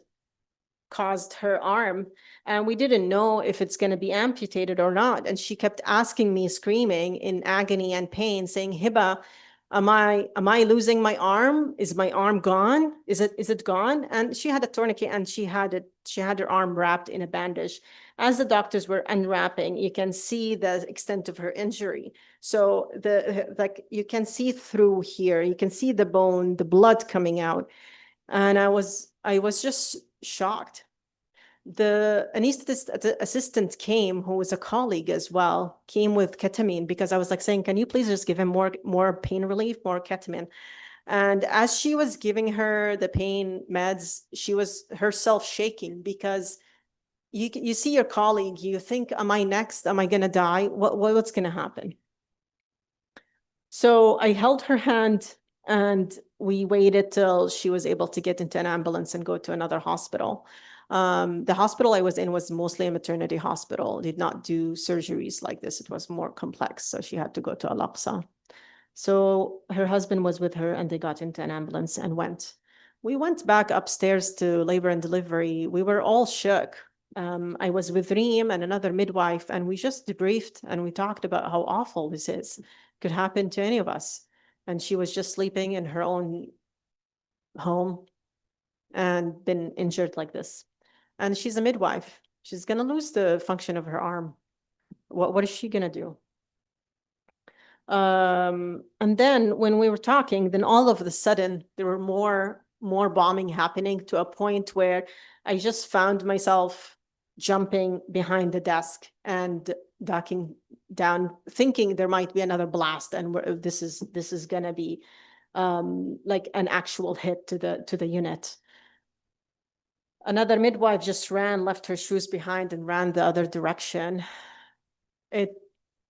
caused her arm, and we didn't know if it's going to be amputated or not. And she kept asking me, screaming in agony and pain, saying, "Heba, am I losing my arm? Is my arm gone? Is it gone?" And she had a tourniquet, and she had her arm wrapped in a bandage. As the doctors were unwrapping, you can see the extent of her injury. So you can see through here, you can see the bone, the blood coming out. And I was just shocked. The anesthetist assistant came, who was a colleague as well, came with ketamine, because I was like saying, can you please just give him more pain relief, more ketamine? And as she was giving her the pain meds, she was herself shaking, because you see your colleague, you think, am I next? Am I going to die? What's going to happen? So I held her hand and we waited till she was able to get into an ambulance and go to another hospital. The hospital I was in was mostly a maternity hospital, did not do surgeries like this. It was more complex. So she had to go to Al-Aqsa. So her husband was with her and they got into an ambulance and went. We went back upstairs to labor and delivery. We were all shook. I was with Reem and another midwife, and we just debriefed and we talked about how awful this is. Could happen to any of us. And she was just sleeping in her own home and been injured like this. And she's a midwife. She's going to lose the function of her arm. What is she going to do? And then when we were talking, then all of a sudden there were more bombing happening to a point where I just found myself jumping behind the desk and ducking down, thinking there might be another blast, and this is gonna be like an actual hit to the unit. Another midwife just ran, left her shoes behind, and ran the other direction. It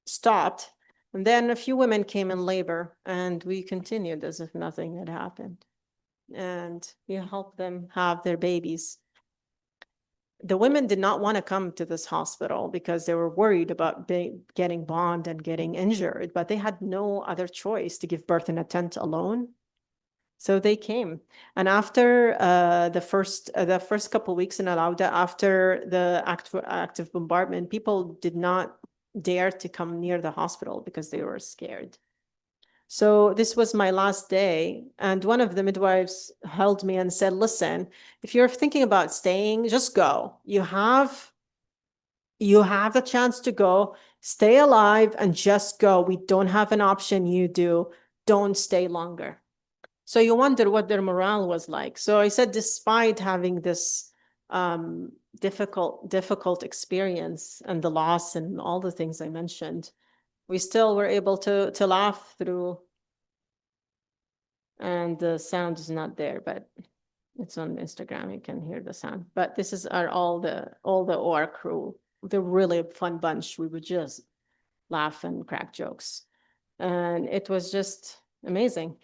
stopped. And then a few women came in labor and we continued as if nothing had happened. And we helped them have their babies. The women did not want to come to this hospital because they were worried about getting bombed and getting injured, but they had no other choice to give birth in a tent alone. So they came. And after the first couple of weeks in Al Auda, after the active bombardment, people did not dare to come near the hospital because they were scared. So this was my last day. And one of the midwives held me and said, listen, if you're thinking about staying, just go. You have the chance to go, stay alive and just go. We don't have an option. You do. Don't stay longer. So you wonder what their morale was like. So I said, despite having this difficult experience and the loss and all the things I mentioned, we still were able to laugh through. And the sound is not there, but it's on Instagram. You can hear the sound. But this is all the OR crew. They're really a fun bunch. We would just laugh and crack jokes. And it was just amazing.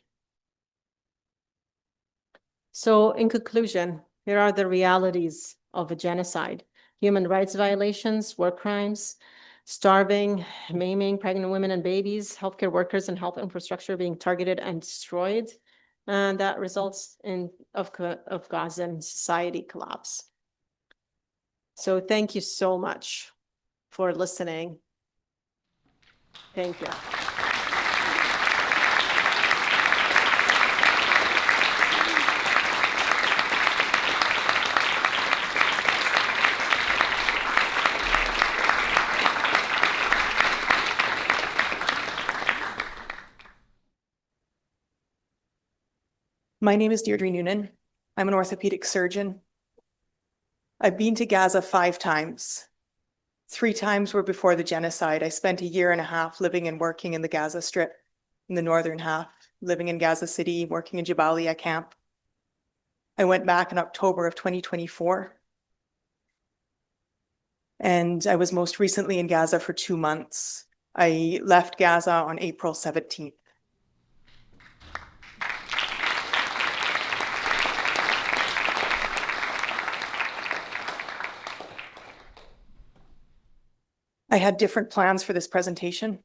So in conclusion, here are the realities of a genocide: human rights violations, war crimes, starving, maiming pregnant women and babies, healthcare workers and health infrastructure being targeted and destroyed. And that results in of Gazan society collapse. So thank you so much for listening. Thank you. My name is Deirdre Nunan. I'm an orthopedic surgeon. I've been to Gaza 5 times. 3 times were before the genocide. I spent a year and a half living and working in the Gaza Strip, in the northern half, living in Gaza City, working in Jabalia camp. I went back in October of 2024. And I was most recently in Gaza for 2 months. I left Gaza on April 17th. I had different plans for this presentation,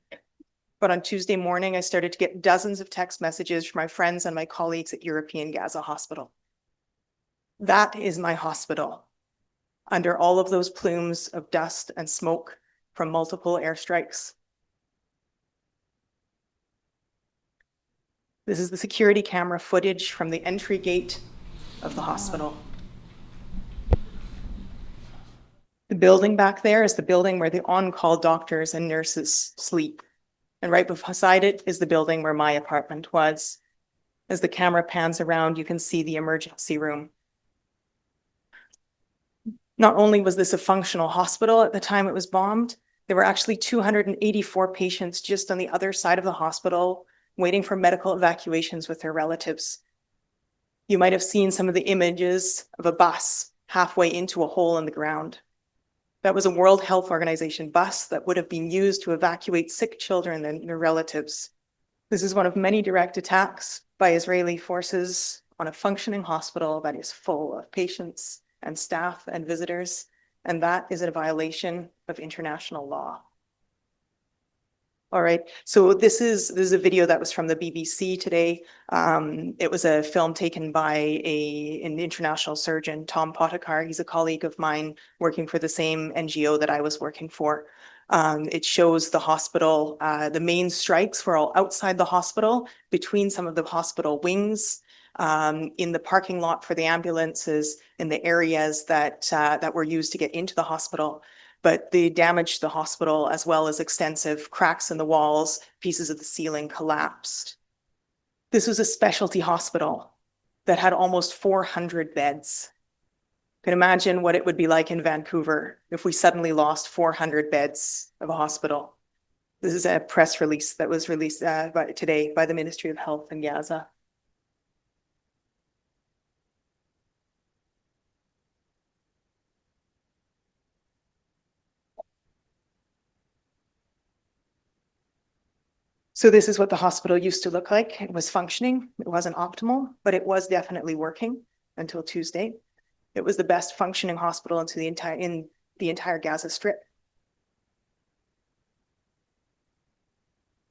but on Tuesday morning, I started to get dozens of text messages from my friends and my colleagues at European Gaza Hospital. That is my hospital, under all of those plumes of dust and smoke from multiple airstrikes. This is the security camera footage from the entry gate of the hospital. The building back there is the building where the on-call doctors and nurses sleep. And right beside it is the building where my apartment was. As the camera pans around, you can see the emergency room. Not only was this a functional hospital at the time it was bombed, there were actually 284 patients just on the other side of the hospital waiting for medical evacuations with their relatives. You might have seen some of the images of a bus halfway into a hole in the ground. That was a World Health Organization bus that would have been used to evacuate sick children and their relatives. This is one of many direct attacks by Israeli forces on a functioning hospital that is full of patients and staff and visitors, and that is a violation of international law. All right, so this is a video that was from the BBC today. It was a film taken by an international surgeon, Tom Potakar. He's a colleague of mine working for the same NGO that I was working for. It shows the hospital. The main strikes were all outside the hospital, between some of the hospital wings, in the parking lot for the ambulances, in the areas that were used to get into the hospital. But they damaged the hospital, as well as extensive cracks in the walls, pieces of the ceiling collapsed. This was a specialty hospital that had almost 400 beds. You can imagine what it would be like in Vancouver if we suddenly lost 400 beds of a hospital. This is a press release that was released today by the Ministry of Health in Gaza. So this is what the hospital used to look like. It was functioning. It wasn't optimal, but it was definitely working until Tuesday. It was the best functioning hospital in the entire Gaza Strip.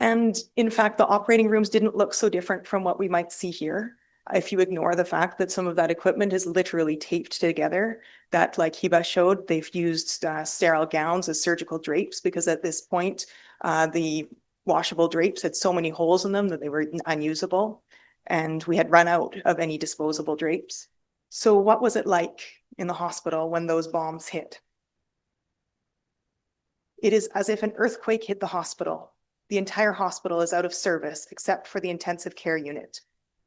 And in fact, the operating rooms didn't look so different from what we might see here. If you ignore the fact that some of that equipment is literally taped together, that, like Heba showed, they've used sterile gowns as surgical drapes, because at this point, the washable drapes had so many holes in them that they were unusable, and we had run out of any disposable drapes. So what was it like in the hospital when those bombs hit? It is as if an earthquake hit the hospital. The entire hospital is out of service except for the intensive care unit.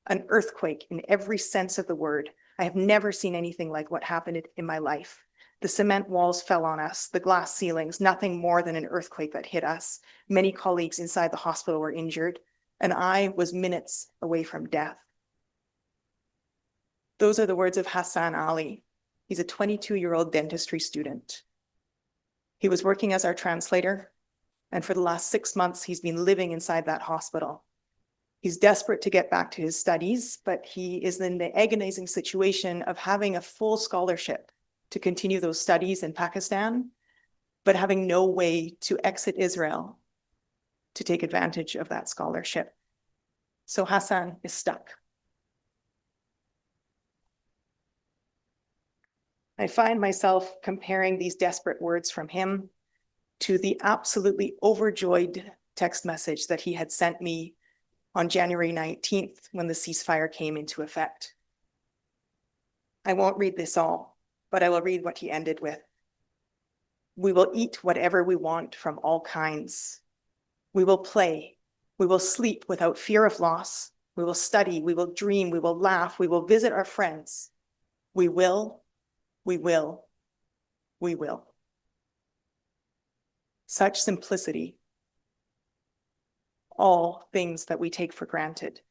An earthquake in every sense of the word. I have never seen anything like what happened in my life. The cement walls fell on us, the glass ceilings, nothing more than an earthquake that hit us. Many colleagues inside the hospital were injured, and I was minutes away from death. Those are the words of Hassan Ali. He's a 22-year-old dentistry student. He was working as our translator, and for the last 6 months, he's been living inside that hospital. He's desperate to get back to his studies, but he is in the agonizing situation of having a full scholarship to continue those studies in Pakistan, but having no way to exit Israel to take advantage of that scholarship. So Hassan is stuck. I find myself comparing these desperate words from him to the absolutely overjoyed text message that he had sent me on January 19th when the ceasefire came into effect. I won't read this all, but I will read what he ended with. We will eat whatever we want from all kinds. We will play. We will sleep without fear of loss. We will study. We will dream. We will laugh. We will visit our friends. We will. We will. We will. Such simplicity. All things that we take for granted,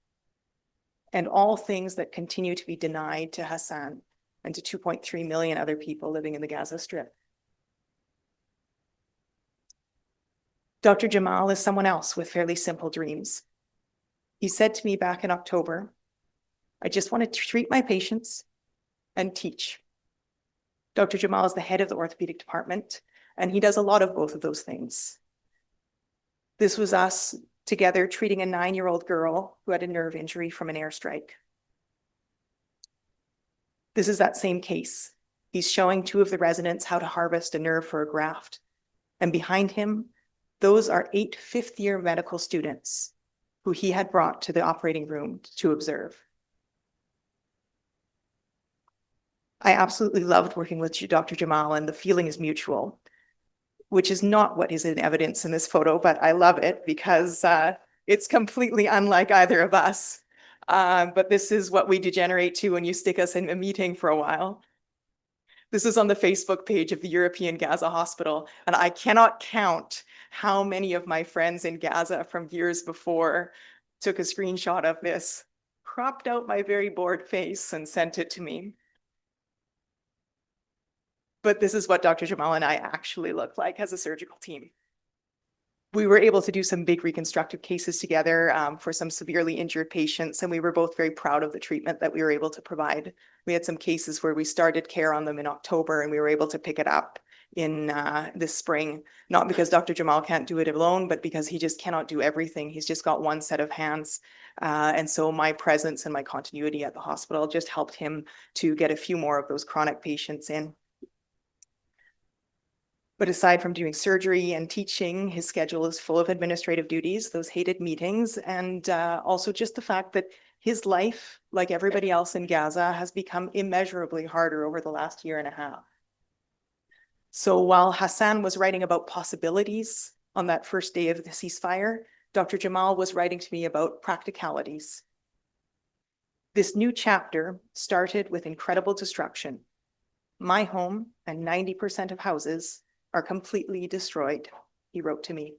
and all things that continue to be denied to Hassan and to 2.3 million other people living in the Gaza Strip. Dr. Jamal is someone else with fairly simple dreams. He said to me back in October, I just want to treat my patients and teach. Dr. Jamal is the head of the orthopedic department, and he does a lot of both of those things. This was us together treating a 9-year-old girl who had a nerve injury from an airstrike. This is that same case. He's showing 2 of the residents how to harvest a nerve for a graft. And behind him, those are 8 fifth-year medical students who he had brought to the operating room to observe. I absolutely loved working with Dr. Jamal, and the feeling is mutual, which is not what is in evidence in this photo, but I love it because it's completely unlike either of us. But this is what we degenerate to when you stick us in a meeting for a while. This is on the Facebook page of the European Gaza Hospital, and I cannot count how many of my friends in Gaza from years before took a screenshot of this, cropped out my very bored face and sent it to me. But this is what Dr. Jamal and I actually look like as a surgical team. we were able to do some big reconstructive cases together for some severely injured patients, and we were both very proud of the treatment that we were able to provide. We had some cases where we started care on them in October, and we were able to pick it up in this spring, not because Dr. Jamal can't do it alone, but because he just cannot do everything. He's just got one set of hands. And so my presence and my continuity at the hospital just helped him to get a few more of those chronic patients in. But aside from doing surgery and teaching, his schedule is full of administrative duties, those hated meetings, and also just the fact that his life, like everybody else in Gaza, has become immeasurably harder over the last year and a half. So while Hassan was writing about possibilities on that first day of the ceasefire, Dr. Jamal was writing to me about practicalities. This new chapter started with incredible destruction. My home and 90% of houses are completely destroyed, he wrote to me.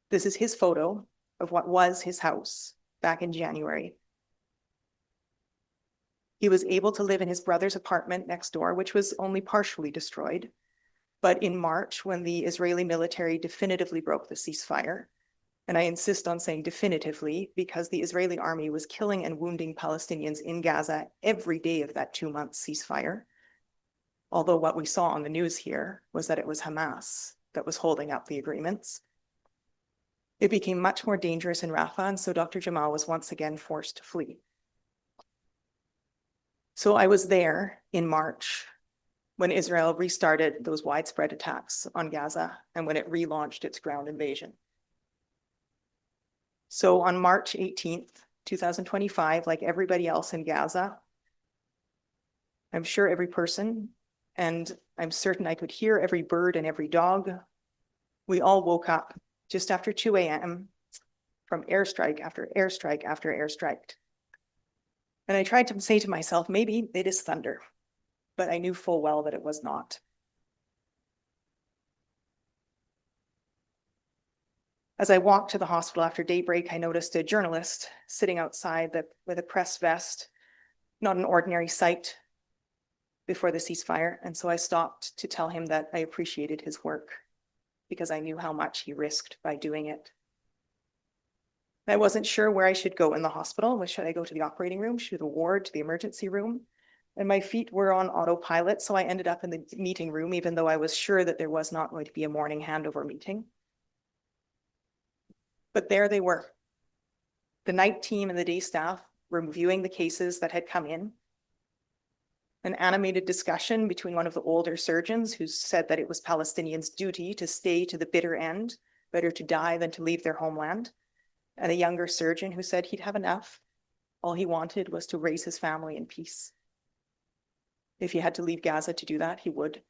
This is his photo of what was his house back in January. He was able to live in his brother's apartment next door, which was only partially destroyed. But in March, when the Israeli military definitively broke the ceasefire, and I insist on saying definitively because the Israeli army was killing and wounding Palestinians in Gaza every day of that 2-month ceasefire. Although what we saw on the news here was that it was Hamas that was holding up the agreements. It became much more dangerous in Rafah, and so Dr. Jamal was once again forced to flee. So I was there in March when Israel restarted those widespread attacks on Gaza and when it relaunched its ground invasion. So on March 18th, 2025, like everybody else in Gaza, I'm sure every person, and I'm certain I could hear every bird and every dog, we all woke up just after 2 a.m. from airstrike after airstrike after airstrike. And I tried to say to myself, maybe it is thunder, but I knew full well that it was not. As I walked to the hospital after daybreak, I noticed a journalist sitting outside with a press vest, not an ordinary sight before the ceasefire. And so I stopped to tell him that I appreciated his work because I knew how much he risked by doing it. I wasn't sure where I should go in the hospital. Should I go to the operating room, to the ward, to the emergency room? And my feet were on autopilot, so I ended up in the meeting room, even though I was sure that there was not going to be a morning handover meeting. But there they were. The night team and the day staff were reviewing the cases that had come in. An animated discussion between one of the older surgeons who said that it was Palestinians' duty to stay to the bitter end, better to die than to leave their homeland, and a younger surgeon who said he'd have enough. All he wanted was to raise his family in peace. If he had to leave Gaza to do that, he would.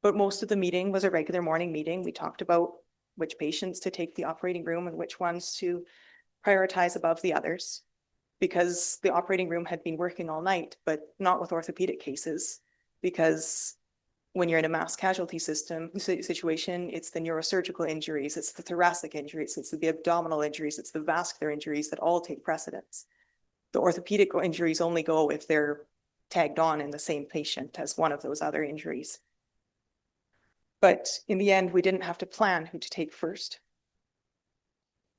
But most of the meeting was a regular morning meeting. We talked about which patients to take the operating room and which ones to prioritize above the others, because the operating room had been working all night, but not with orthopedic cases, because when you're in a mass casualty situation, it's the neurosurgical injuries, it's the thoracic injuries, it's the abdominal injuries, it's the vascular injuries that all take precedence. The orthopedic injuries only go if they're tagged on in the same patient as one of those other injuries. But in the end, we didn't have to plan who to take first.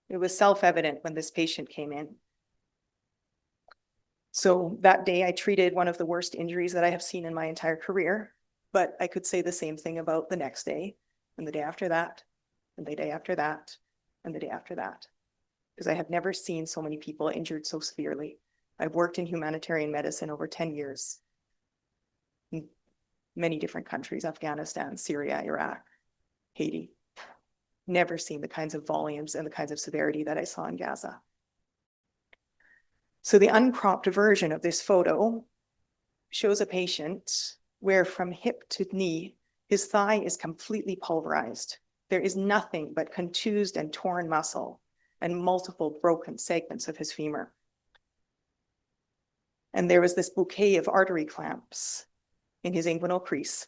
It was self-evident when this patient came in. So that day I treated one of the worst injuries that I have seen in my entire career, but I could say the same thing about the next day and the day after that, and the day after that, and the day after that, because I have never seen so many people injured so severely. I've worked in humanitarian medicine over 10 years in many different countries, Afghanistan, Syria, Iraq, Haiti. Never seen the kinds of volumes and the kinds of severity that I saw in Gaza. So the uncropped version of this photo shows a patient where from hip to knee, his thigh is completely pulverized. There is nothing but contused and torn muscle and multiple broken segments of his femur. And there was this bouquet of artery clamps in his inguinal crease.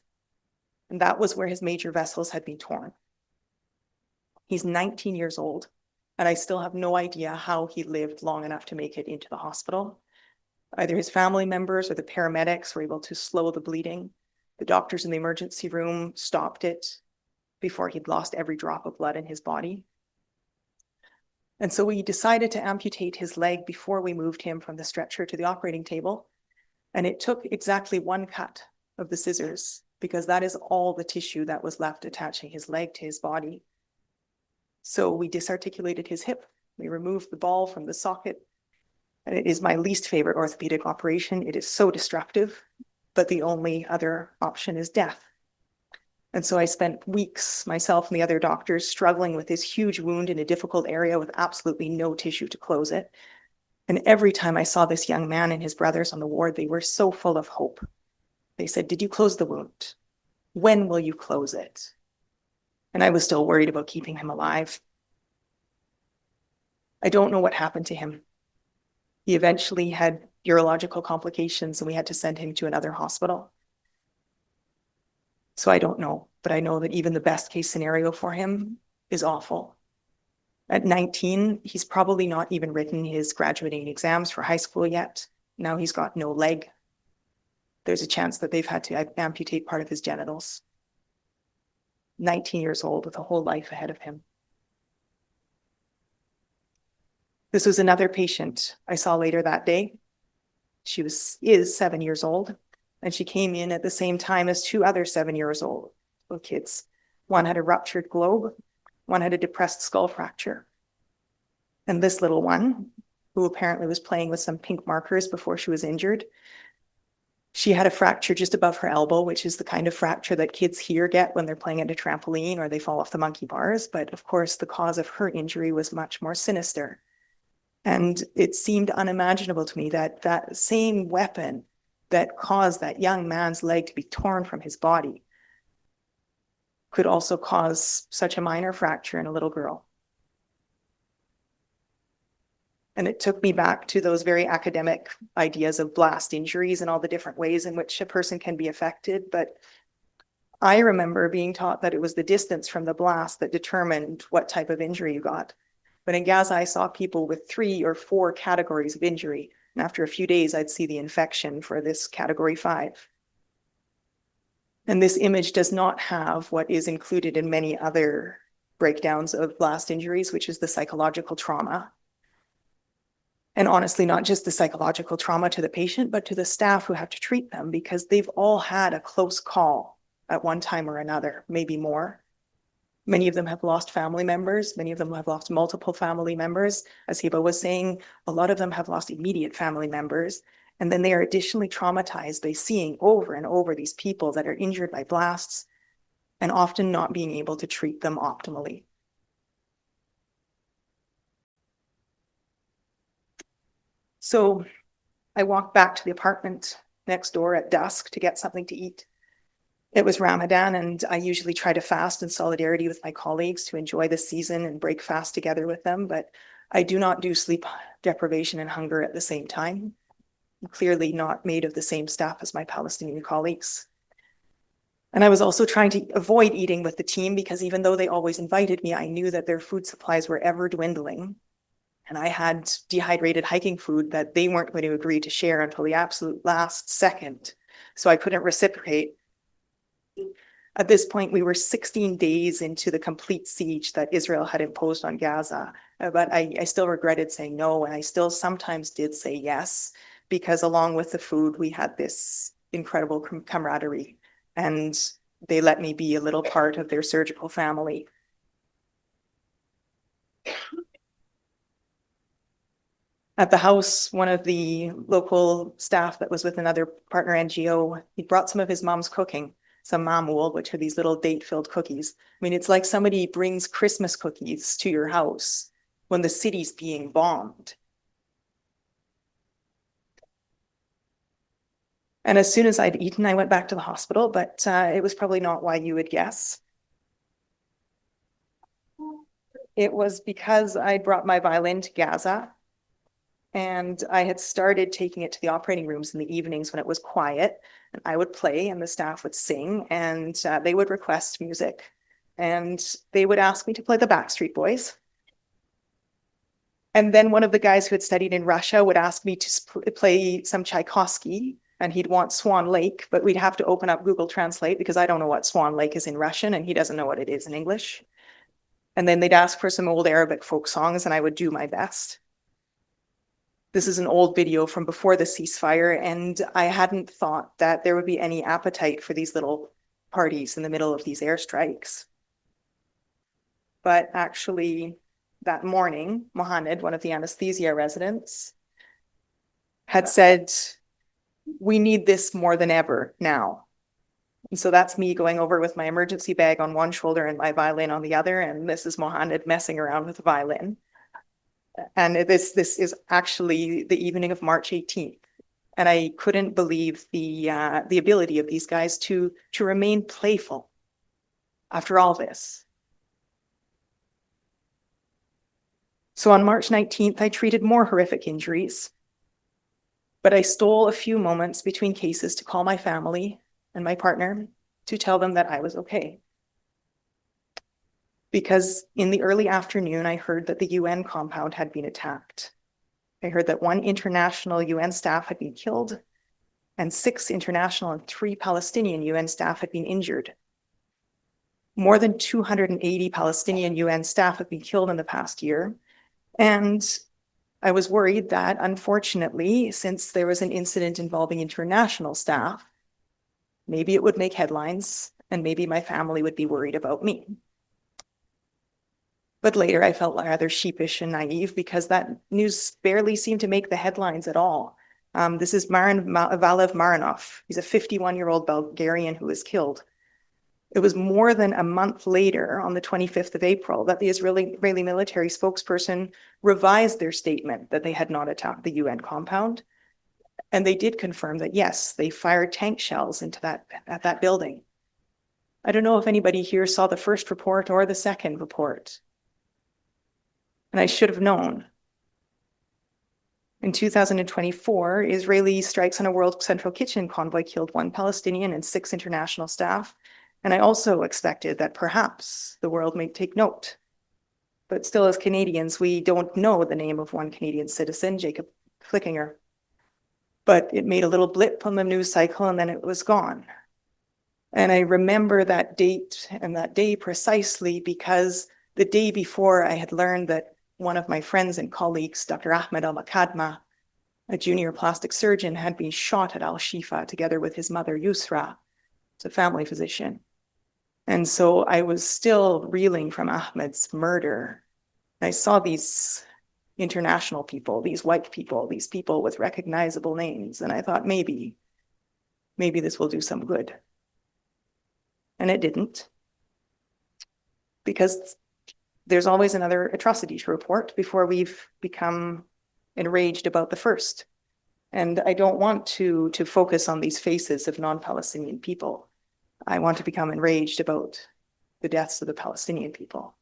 And that was where his major vessels had been torn. He's 19 years old, and I still have no idea how he lived long enough to make it into the hospital. Either his family members or the paramedics were able to slow the bleeding. The doctors in the emergency room stopped it. before he'd lost every drop of blood in his body. And so we decided to amputate his leg before we moved him from the stretcher to the operating table. And it took exactly one cut of the scissors, because that is all the tissue that was left attaching his leg to his body. So we disarticulated his hip. We removed the ball from the socket. And it is my least favorite orthopedic operation. It is so destructive, but the only other option is death. And so I spent weeks, myself and the other doctors, struggling with this huge wound in a difficult area with absolutely no tissue to close it. And every time I saw this young man and his brothers on the ward, they were so full of hope. They said, "Did you close the wound? When will you close it?" And I was still worried about keeping him alive. I don't know what happened to him. He eventually had urological complications and we had to send him to another hospital. So I don't know, but I know that even the best case scenario for him is awful. At 19, he's probably not even written his graduating exams for high school yet. Now he's got no leg. There's a chance that they've had to amputate part of his genitals. 19 years old with a whole life ahead of him. This was another patient I saw later that day. She is 7 years old, and she came in at the same time as two other 7 years old little kids. One had a ruptured globe, one had a depressed skull fracture. And this little one, who apparently was playing with some pink markers before she was injured, she had a fracture just above her elbow, which is the kind of fracture that kids here get when they're playing at a trampoline or they fall off the monkey bars. But of course, the cause of her injury was much more sinister. And it seemed unimaginable to me that that same weapon that caused that young man's leg to be torn from his body could also cause such a minor fracture in a little girl. And it took me back to those very academic ideas of blast injuries and all the different ways in which a person can be affected. But I remember being taught that it was the distance from the blast that determined what type of injury you got. But in Gaza, I saw people with 3 or 4 categories of injury. And after a few days, I'd see the infection for this category 5. And this image does not have what is included in many other breakdowns of blast injuries, which is the psychological trauma. And honestly, not just the psychological trauma to the patient, but to the staff who have to treat them, because they've all had a close call at one time or another, maybe more. Many of them have lost family members. Many of them have lost multiple family members. As Heba was saying, a lot of them have lost immediate family members. And then they are additionally traumatized by seeing over and over these people that are injured by blasts and often not being able to treat them optimally. So I walked back to the apartment next door at dusk to get something to eat. It was Ramadan, and I usually try to fast in solidarity with my colleagues to enjoy the season and break fast together with them, but I do not do sleep deprivation and hunger at the same time. I'm clearly not made of the same stuff as my Palestinian colleagues. And I was also trying to avoid eating with the team because even though they always invited me, I knew that their food supplies were ever dwindling. And I had dehydrated hiking food that they weren't going to agree to share until the absolute last second. So I couldn't reciprocate. At this point, we were 16 days into the complete siege that Israel had imposed on Gaza. But I still regretted saying no, and I still sometimes did say yes, because along with the food, we had this incredible camaraderie, and they let me be a little part of their surgical family. At the house, one of the local staff that was with another partner NGO, he brought some of his mom's cooking, some mamul, which are these little date-filled cookies. I mean, it's like somebody brings Christmas cookies to your house when the city's being bombed. And as soon as I'd eaten, I went back to the hospital, but it was probably not why you would guess. It was because I brought my violin to Gaza, and I had started taking it to the operating rooms in the evenings when it was quiet, and I would play and the staff would sing, and they would request music, and they would ask me to play the Backstreet Boys. And then one of the guys who had studied in Russia would ask me to play some Tchaikovsky, and he'd want Swan Lake, but we'd have to open up Google Translate because I don't know what Swan Lake is in Russian and he doesn't know what it is in English. And then they'd ask for some old Arabic folk songs and I would do my best. This is an old video from before the ceasefire, and I hadn't thought that there would be any appetite for these little parties in the middle of these airstrikes. But actually, that morning, Mohammed, one of the anesthesia residents, had said, we need this more than ever now. And so that's me going over with my emergency bag on one shoulder and my violin on the other, and this is Mohammed messing around with the violin. And this is actually the evening of March 18th. And I couldn't believe the ability of these guys to remain playful after all this. So on March 19th, I treated more horrific injuries, but I stole a few moments between cases to call my family and my partner to tell them that I was okay. Because in the early afternoon, I heard that the UN compound had been attacked. I heard that 1 international UN staff had been killed and 6 international and 3 Palestinian UN staff had been injured. More than 280 Palestinian UN staff have been killed in the past year. And I was worried that, unfortunately, since there was an incident involving international staff, maybe it would make headlines and maybe my family would be worried about me. But later I felt rather sheepish and naive because that news barely seemed to make the headlines at all. This is Marin Valev Marinov. He's a 51-year-old Bulgarian who was killed. It was more than a month later, on the 25th of April, that the Israeli military spokesperson revised their statement that they had not attacked the UN compound. And they did confirm that, yes, they fired tank shells into that building. I don't know if anybody here saw the first report or the second report. And I should have known. In 2024, Israeli strikes on a World Central Kitchen convoy killed 1 Palestinian and 6 international staff. And I also expected that perhaps the world may take note. But still, as Canadians, we don't know the name of 1 Canadian citizen, Jacob Flickinger. But it made a little blip on the news cycle and then it was gone. And I remember that date and that day precisely because the day before I had learned that one of my friends and colleagues, Dr. Ahmed Al-Makadma, a junior plastic surgeon, had been shot at Al-Shifa together with his mother, Yusra, a family physician. And so I was still reeling from Ahmed's murder. I saw these international people, these white people, these people with recognizable names. And I thought, maybe this will do some good. And it didn't. Because there's always another atrocity to report before we've become enraged about the first. And I don't want to focus on these faces of non-Palestinian people. I want to become enraged about the deaths of the Palestinian people.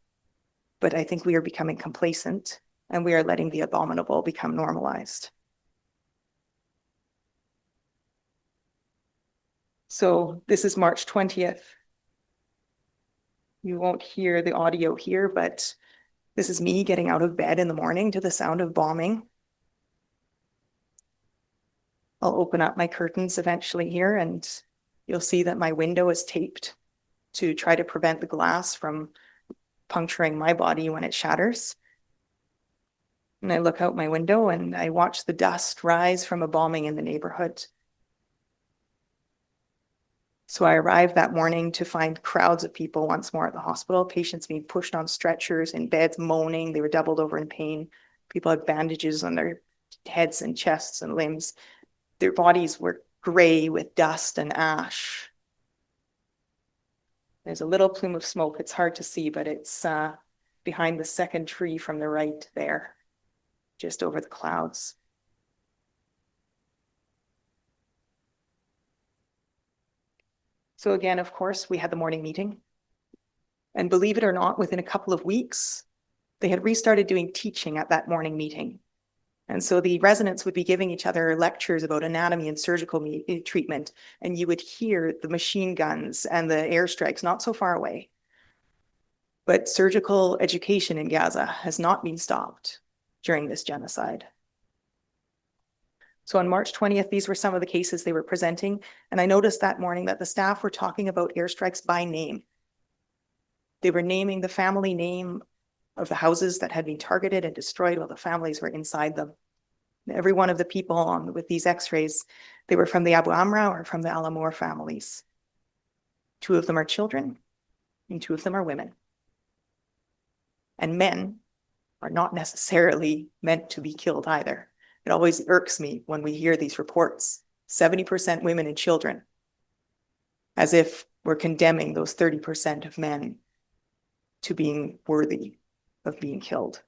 But I think we are becoming complacent and we are letting the abominable become normalized. So this is March 20th. You won't hear the audio here, but this is me getting out of bed in the morning to the sound of bombing. I'll open up my curtains eventually here and you'll see that my window is taped to try to prevent the glass from puncturing my body when it shatters. And I look out my window and I watch the dust rise from a bombing in the neighborhood. So I arrived that morning to find crowds of people once more at the hospital, patients being pushed on stretchers, in beds, moaning. They were doubled over in pain. People had bandages on their heads and chests and limbs. Their bodies were gray with dust and ash. There's a little plume of smoke. It's hard to see, but it's behind the second tree from the right there, just over the clouds. So again, of course, we had the morning meeting. And believe it or not, within a couple of weeks, they had restarted doing teaching at that morning meeting. And so the residents would be giving each other lectures about anatomy and surgical treatment, and you would hear the machine guns and the airstrikes not so far away. But surgical education in Gaza has not been stopped during this genocide. So on March 20th, these were some of the cases they were presenting. And I noticed that morning that the staff were talking about airstrikes by name. They were naming the family name of the houses that had been targeted and destroyed while the families were inside them. Every one of the people on with these x-rays, they were from the Abu Amra or from the Al Amour families. 2 of them are children and 2 of them are women. And men are not necessarily meant to be killed either. It always irks me when we hear these reports, 70% women and children, as if we're condemning those 30% of men to being worthy of being killed.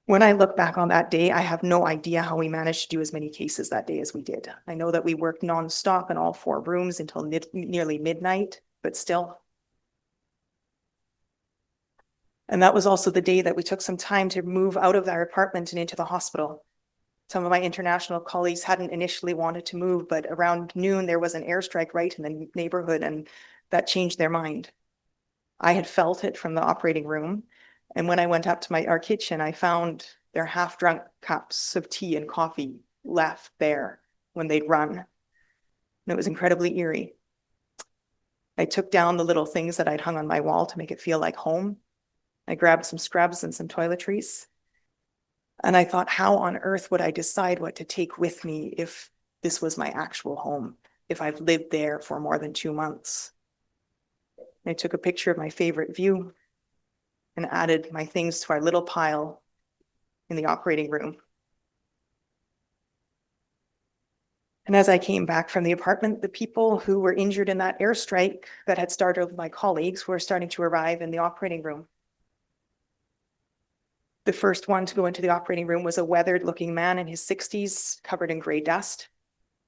When I look back on that day, I have no idea how we managed to do as many cases that day as we did. I know that we worked nonstop in all 4 rooms until nearly midnight, but still. And that was also the day that we took some time to move out of our apartment and into the hospital. Some of my international colleagues hadn't initially wanted to move, but around noon, there was an airstrike right in the neighborhood, and that changed their mind. I had felt it from the operating room. And when I went up to our kitchen, I found their half-drunk cups of tea and coffee left there when they'd run. And it was incredibly eerie. I took down the little things that I'd hung on my wall to make it feel like home. I grabbed some scrubs and some toiletries. And I thought, how on earth would I decide what to take with me if this was my actual home, if I've lived there for more than 2 months? I took a picture of my favorite view and added my things to our little pile in the operating room. And as I came back from the apartment, the people who were injured in that airstrike that had started with my colleagues were starting to arrive in the operating room. The first one to go into the operating room was a weathered-looking man in his 60s, covered in gray dust.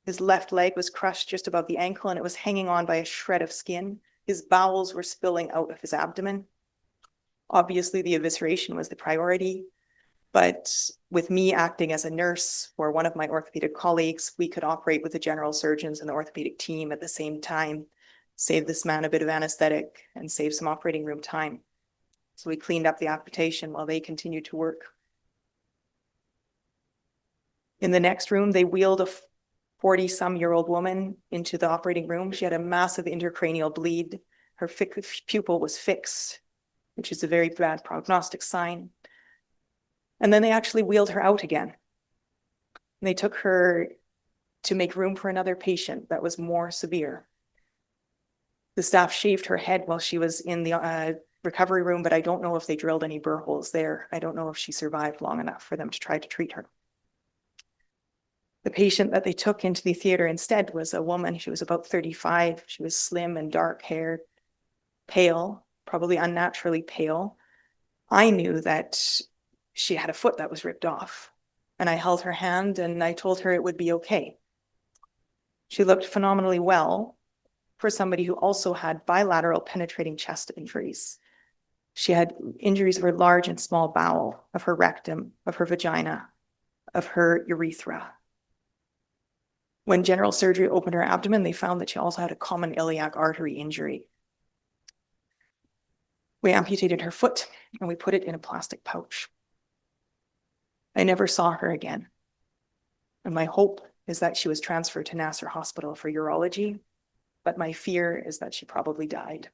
His left leg was crushed just above the ankle, and it was hanging on by a shred of skin. His bowels were spilling out of his abdomen. Obviously, the evisceration was the priority, but with me acting as a nurse for one of my orthopedic colleagues, we could operate with the general surgeons and the orthopedic team at the same time, save this man a bit of anesthetic and save some operating room time. So we cleaned up the amputation while they continued to work. In the next room, they wheeled a 40-some-year-old woman into the operating room. She had a massive intracranial bleed. Her pupil was fixed, which is a very bad prognostic sign. And then they actually wheeled her out again. And they took her to make room for another patient that was more severe. The staff shaved her head while she was in the recovery room, but I don't know if they drilled any burr holes there. I don't know if she survived long enough for them to try to treat her. The patient that they took into the theater instead was a woman. She was about 35. She was slim and dark haired, pale, probably unnaturally pale. I knew that she had a foot that was ripped off, and I held her hand and I told her it would be okay. She looked phenomenally well for somebody who also had bilateral penetrating chest injuries. She had injuries of her large and small bowel, of her rectum, of her vagina, of her urethra. When general surgery opened her abdomen, they found that she also had a common iliac artery injury. We amputated her foot and we put it in a plastic pouch. I never saw her again. And my hope is that she was transferred to Nasser Hospital for urology, but my fear is that she probably died.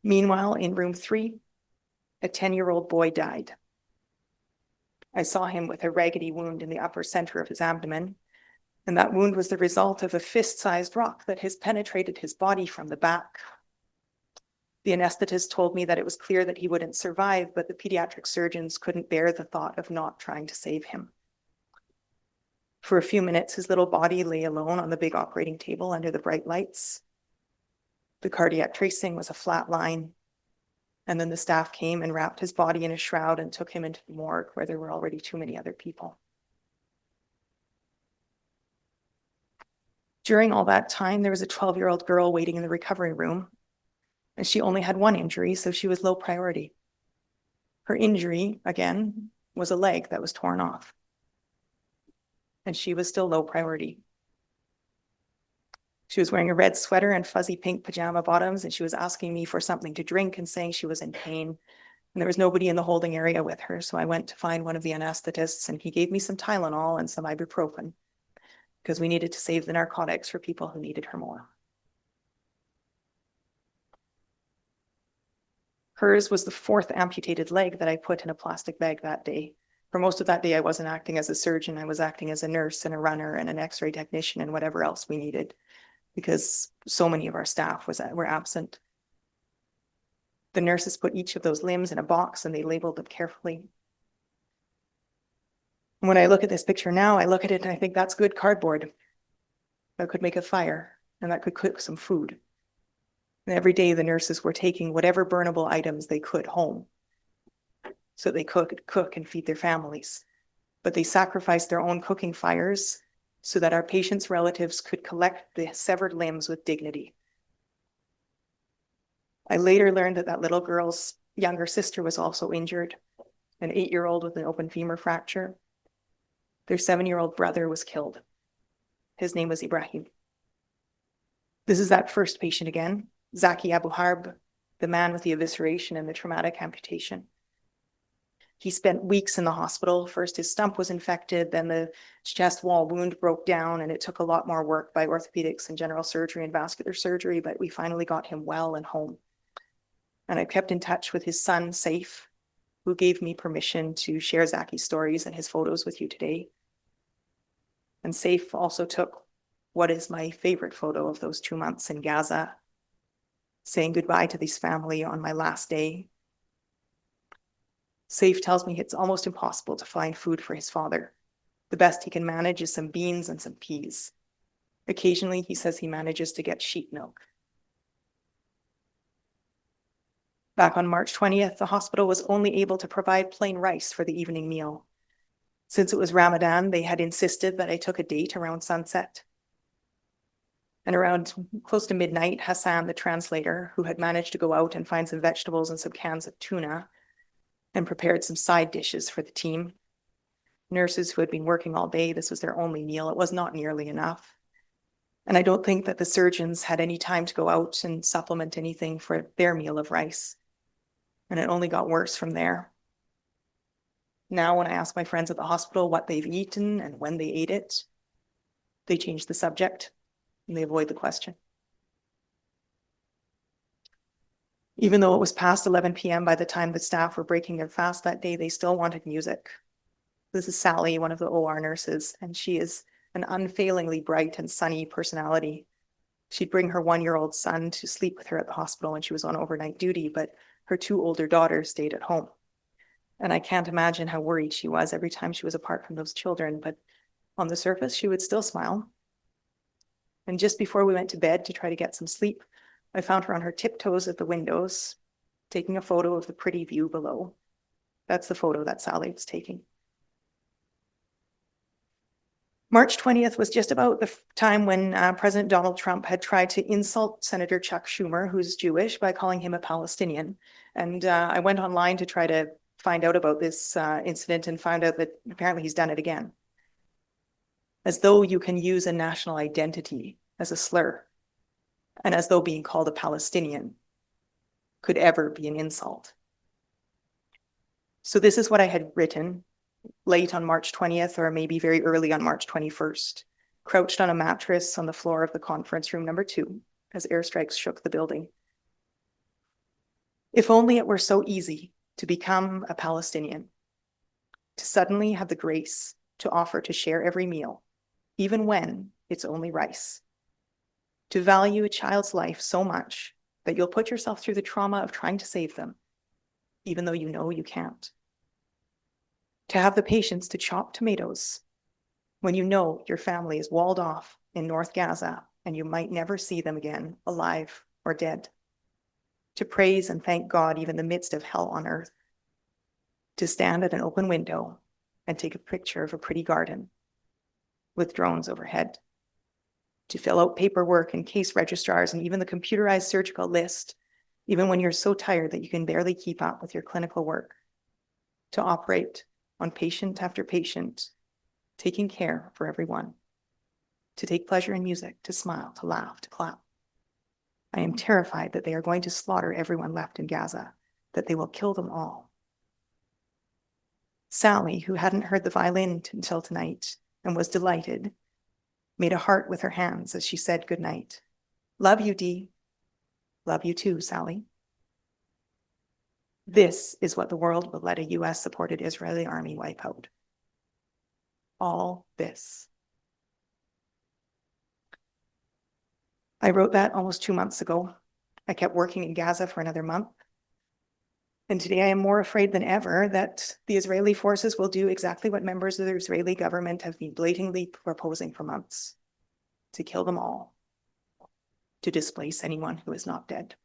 Meanwhile, in room 3, a 10-year-old boy died. I saw him with a raggedy wound in the upper center of his abdomen, and that wound was the result of a fist-sized rock that has penetrated his body from the back. The anesthetist told me that it was clear that he wouldn't survive, but the pediatric surgeons couldn't bear the thought of not trying to save him. For a few minutes, his little body lay alone on the big operating table under the bright lights. The cardiac tracing was a flat line. And then the staff came and wrapped his body in a shroud and took him into the morgue where there were already too many other people. During all that time, there was a 12-year-old girl waiting in the recovery room, and she only had one injury, so she was low priority. Her injury, again, was a leg that was torn off, and she was still low priority. She was wearing a red sweater and fuzzy pink pajama bottoms, and she was asking me for something to drink and saying she was in pain. And there was nobody in the holding area with her. So I went to find one of the anesthetists and he gave me some Tylenol and some ibuprofen because we needed to save the narcotics for people who needed her more. Hers was the 4th amputated leg that I put in a plastic bag that day. For most of that day, I wasn't acting as a surgeon. I was acting as a nurse and a runner and an X-ray technician and whatever else we needed because so many of our staff were absent. The nurses put each of those limbs in a box and they labeled them carefully. When I look at this picture now, I look at it and I think that's good cardboard that could make a fire and that could cook some food. And every day the nurses were taking whatever burnable items they could home so they could cook and feed their families. But they sacrificed their own cooking fires so that our patients' relatives could collect the severed limbs with dignity. I later learned that that little girl's younger sister was also injured, an 8-year-old with an open femur fracture. Their 7-year-old brother was killed. His name was Ibrahim. This is that first patient again, Zaki Abu Harb, the man with the evisceration and the traumatic amputation. He spent weeks in the hospital. First, his stump was infected, then the chest wall wound broke down, and it took a lot more work by orthopedics and general surgery and vascular surgery, but we finally got him well and home. And I kept in touch with his son, Saif, who gave me permission to share Zaki's stories and his photos with you today. And Saif also took what is my favorite photo of those 2 months in Gaza, saying goodbye to this family on my last day. Saif tells me it's almost impossible to find food for his father. The best he can manage is some beans and some peas. Occasionally, he says he manages to get sheep milk. Back on March 20th, the hospital was only able to provide plain rice for the evening meal. Since it was Ramadan, they had insisted that I took a date around sunset. And around close to midnight, Hassan, the translator, who had managed to go out and find some vegetables and some cans of tuna, and prepared some side dishes for the team. Nurses who had been working all day, this was their only meal. It was not nearly enough. And I don't think that the surgeons had any time to go out and supplement anything for their meal of rice. And it only got worse from there. Now, when I ask my friends at the hospital what they've eaten and when they ate it, they change the subject and they avoid the question. Even though it was past 11 p.m. by the time the staff were breaking their fast that day, they still wanted music. This is Sally, one of the OR nurses, and she is an unfailingly bright and sunny personality. She'd bring her 1-year-old son to sleep with her at the hospital when she was on overnight duty, but her 2 older daughters stayed at home. And I can't imagine how worried she was every time she was apart from those children, but on the surface, she would still smile. And just before we went to bed to try to get some sleep, I found her on her tiptoes at the windows, taking a photo of the pretty view below. That's the photo that Sally was taking. March 20th was just about the time when President Donald Trump had tried to insult Senator Chuck Schumer, who's Jewish, by calling him a Palestinian. And I went online to try to find out about this incident and found out that apparently he's done it again. As though you can use a national identity as a slur, and as though being called a Palestinian could ever be an insult. So this is what I had written late on March 20th, or maybe very early on March 21st, crouched on a mattress on the floor of the conference room number 2, as airstrikes shook the building. If only it were so easy to become a Palestinian, to suddenly have the grace to offer to share every meal, even when it's only rice. To value a child's life so much that you'll put yourself through the trauma of trying to save them, even though you know you can't. To have the patience to chop tomatoes when you know your family is walled off in North Gaza and you might never see them again, alive or dead. To praise and thank God even in the midst of hell on earth. To stand at an open window and take a picture of a pretty garden with drones overhead. To fill out paperwork and case registrars and even the computerized surgical list, even when you're so tired that you can barely keep up with your clinical work. To operate on patient after patient, taking care for everyone. To take pleasure in music, to smile, to laugh, to clap. I am terrified that they are going to slaughter everyone left in Gaza, that they will kill them all. Sally, who hadn't heard the violin until tonight and was delighted, made a heart with her hands as she said goodnight. Love you, Dee. Love you too, Sally. This is what the world will let a US-supported Israeli army wipe out. All this. I wrote that almost 2 months ago. I kept working in Gaza for another month. And today I am more afraid than ever that the Israeli forces will do exactly what members of the Israeli government have been blatantly proposing for months: to kill them all, to displace anyone who is not dead.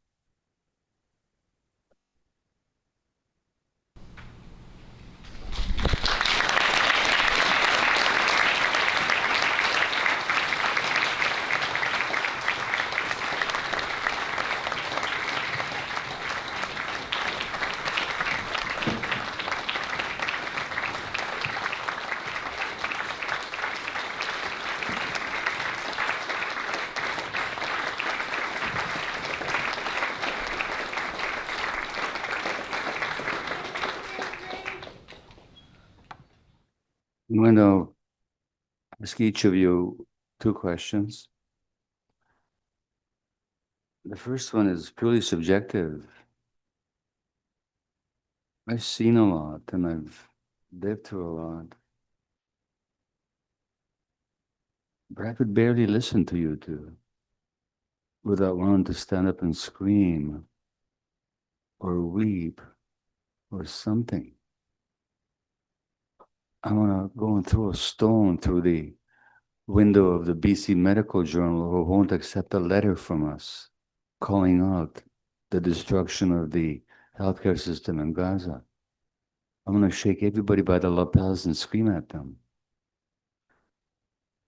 I'm going to ask each of you 2 questions. The first one is purely subjective. I've seen a lot and I've lived through a lot. But I could barely listen to you two without wanting to stand up and scream or weep or something. I want to go and throw a stone through the window of the BC Medical Journal who won't accept a letter from us calling out the destruction of the healthcare system in Gaza. I'm going to shake everybody by the lapels and scream at them.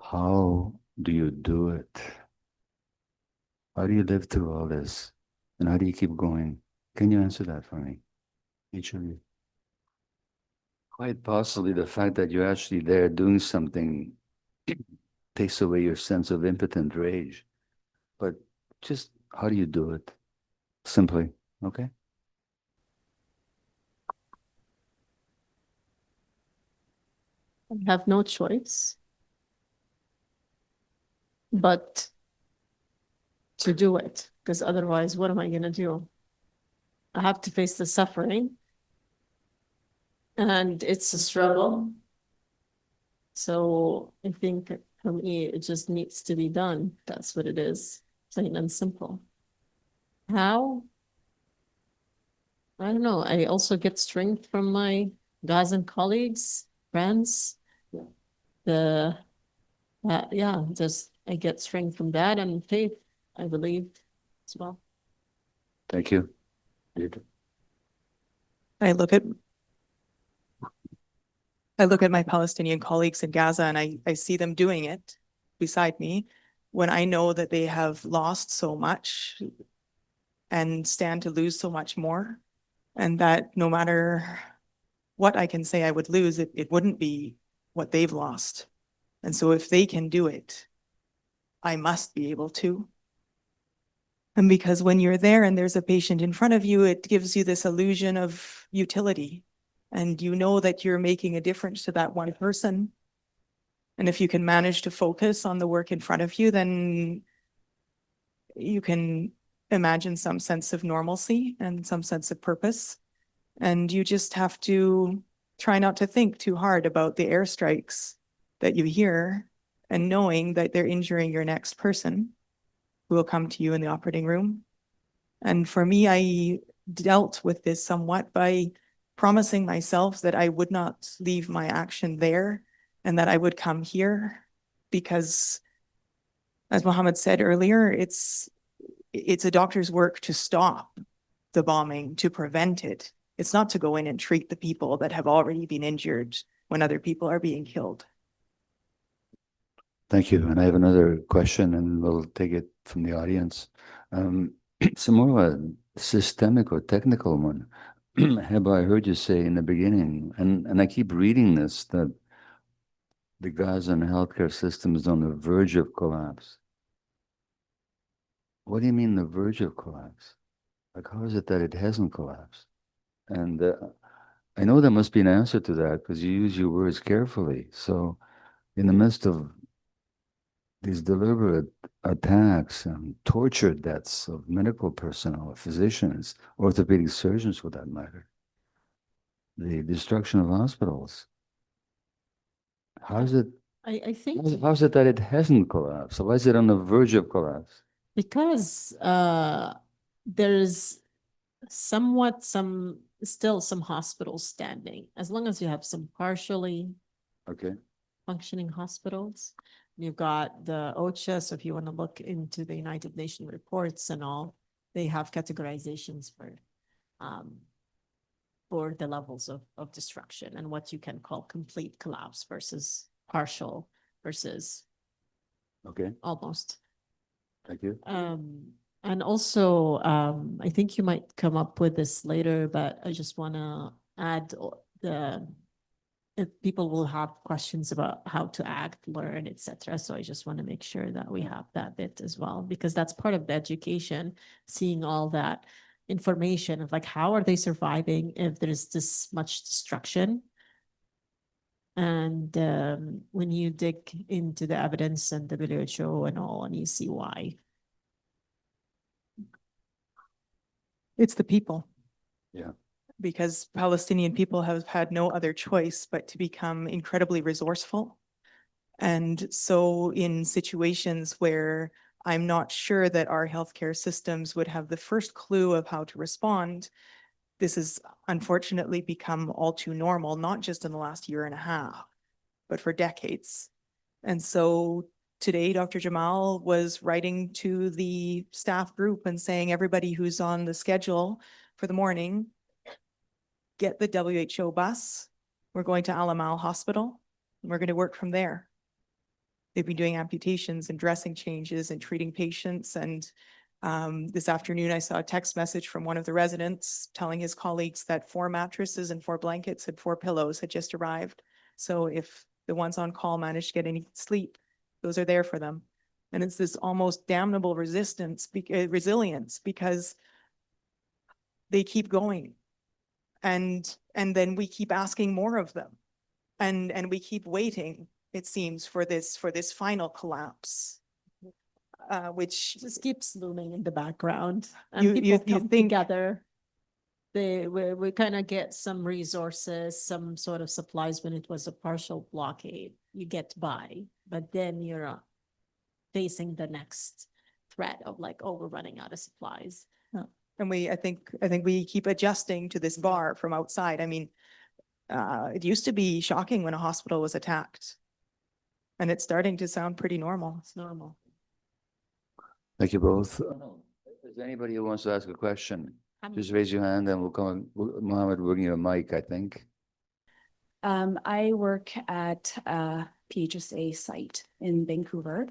How do you do it? How do you live through all this? And how do you keep going? Can you answer that for me, each of you? Quite possibly the fact that you're actually there doing something takes away your sense of impotent rage. But just how do you do it? Simply, okay? I have no choice but to do it, because otherwise, what am I going to do? I have to face the suffering, and it's a struggle. So I think for me, it just needs to be done. That's what it is, plain and simple. How? I don't know. I also get strength from my Gazan colleagues, friends. Yeah, just I get strength from that and faith, I believe, as well. Thank you. Deirdre. I look at my Palestinian colleagues in Gaza and I see them doing it beside me when I know that they have lost so much and stand to lose so much more, and that no matter what I can say I would lose, it wouldn't be what they've lost. And so if they can do it, I must be able to. And because when you're there and there's a patient in front of you, it gives you this illusion of utility. And you know that you're making a difference to that one person. And if you can manage to focus on the work in front of you, then you can imagine some sense of normalcy and some sense of purpose. And you just have to try not to think too hard about the airstrikes that you hear, and knowing that they're injuring your next person who will come to you in the operating room. And for me, I dealt with this somewhat by promising myself that I would not leave my action there and that I would come here, because as Mohammed said earlier, it's a doctor's work to stop the bombing, to prevent it. It's not to go in and treat the people that have already been injured when other people are being killed. Thank you. And I have another question, and we'll take it from the audience. It's more of a systemic or technical one. Heba, I heard you say in the beginning, and I keep reading this, that the Gazan healthcare system is on the verge of collapse. What do you mean the verge of collapse? Like, how is it that it hasn't collapsed? And I know there must be an answer to that because you use your words carefully. So in the midst of these deliberate attacks and tortured deaths of medical personnel, physicians, orthopedic surgeons for that matter, the destruction of hospitals, how's it, I think how's it that it hasn't collapsed? Why is it on the verge of collapse? because there's still some hospitals standing, as long as you have some partially Okay. functioning hospitals. You've got the OCHA, so if you want to look into the United Nations reports and all, they have categorizations for the levels of destruction and what you can call complete collapse versus partial versus Okay. almost. Thank you. And also, I think you might come up with this later, but I just want to add if people will have questions about how to act, learn, etc. So I just want to make sure that we have that bit as well, because that's part of the education, seeing all that information of like, how are they surviving if there's this much destruction? And when you dig into the evidence and the WHO and all, and you see why. It's the people. Yeah. Because Palestinian people have had no other choice but to become incredibly resourceful. And so in situations where I'm not sure that our healthcare systems would have the first clue of how to respond, this has unfortunately become all too normal, not just in the last year and a half, but for decades. And so today, Dr. Jamal was writing to the staff group and saying, everybody who's on the schedule for the morning, get the WHO bus. We're going to Al Amal Hospital. And we're going to work from there. They've been doing amputations and dressing changes and treating patients. And this afternoon, I saw a text message from one of the residents telling his colleagues that 4 mattresses and 4 blankets and 4 pillows had just arrived. So if the ones on call managed to get any sleep, those are there for them. And it's this almost damnable resilience because they keep going. And then we keep asking more of them. And we keep waiting, it seems, for this final collapse. Which Just keeps looming in the background. And You- people you come think- together. We kind of get some resources, some sort of supplies when it was a partial blockade. You get by, but then you're facing the next threat of like, oh, we're running out of supplies. And I think we keep adjusting to this bar from outside. I mean, it used to be shocking when a hospital was attacked. And it's starting to sound pretty normal. It's normal. Thank you both. Is there anybody who wants to ask a question? Just raise your hand and we'll come, Mohammed, we'll give you a mic, I think. I work at a PHSA site in Vancouver.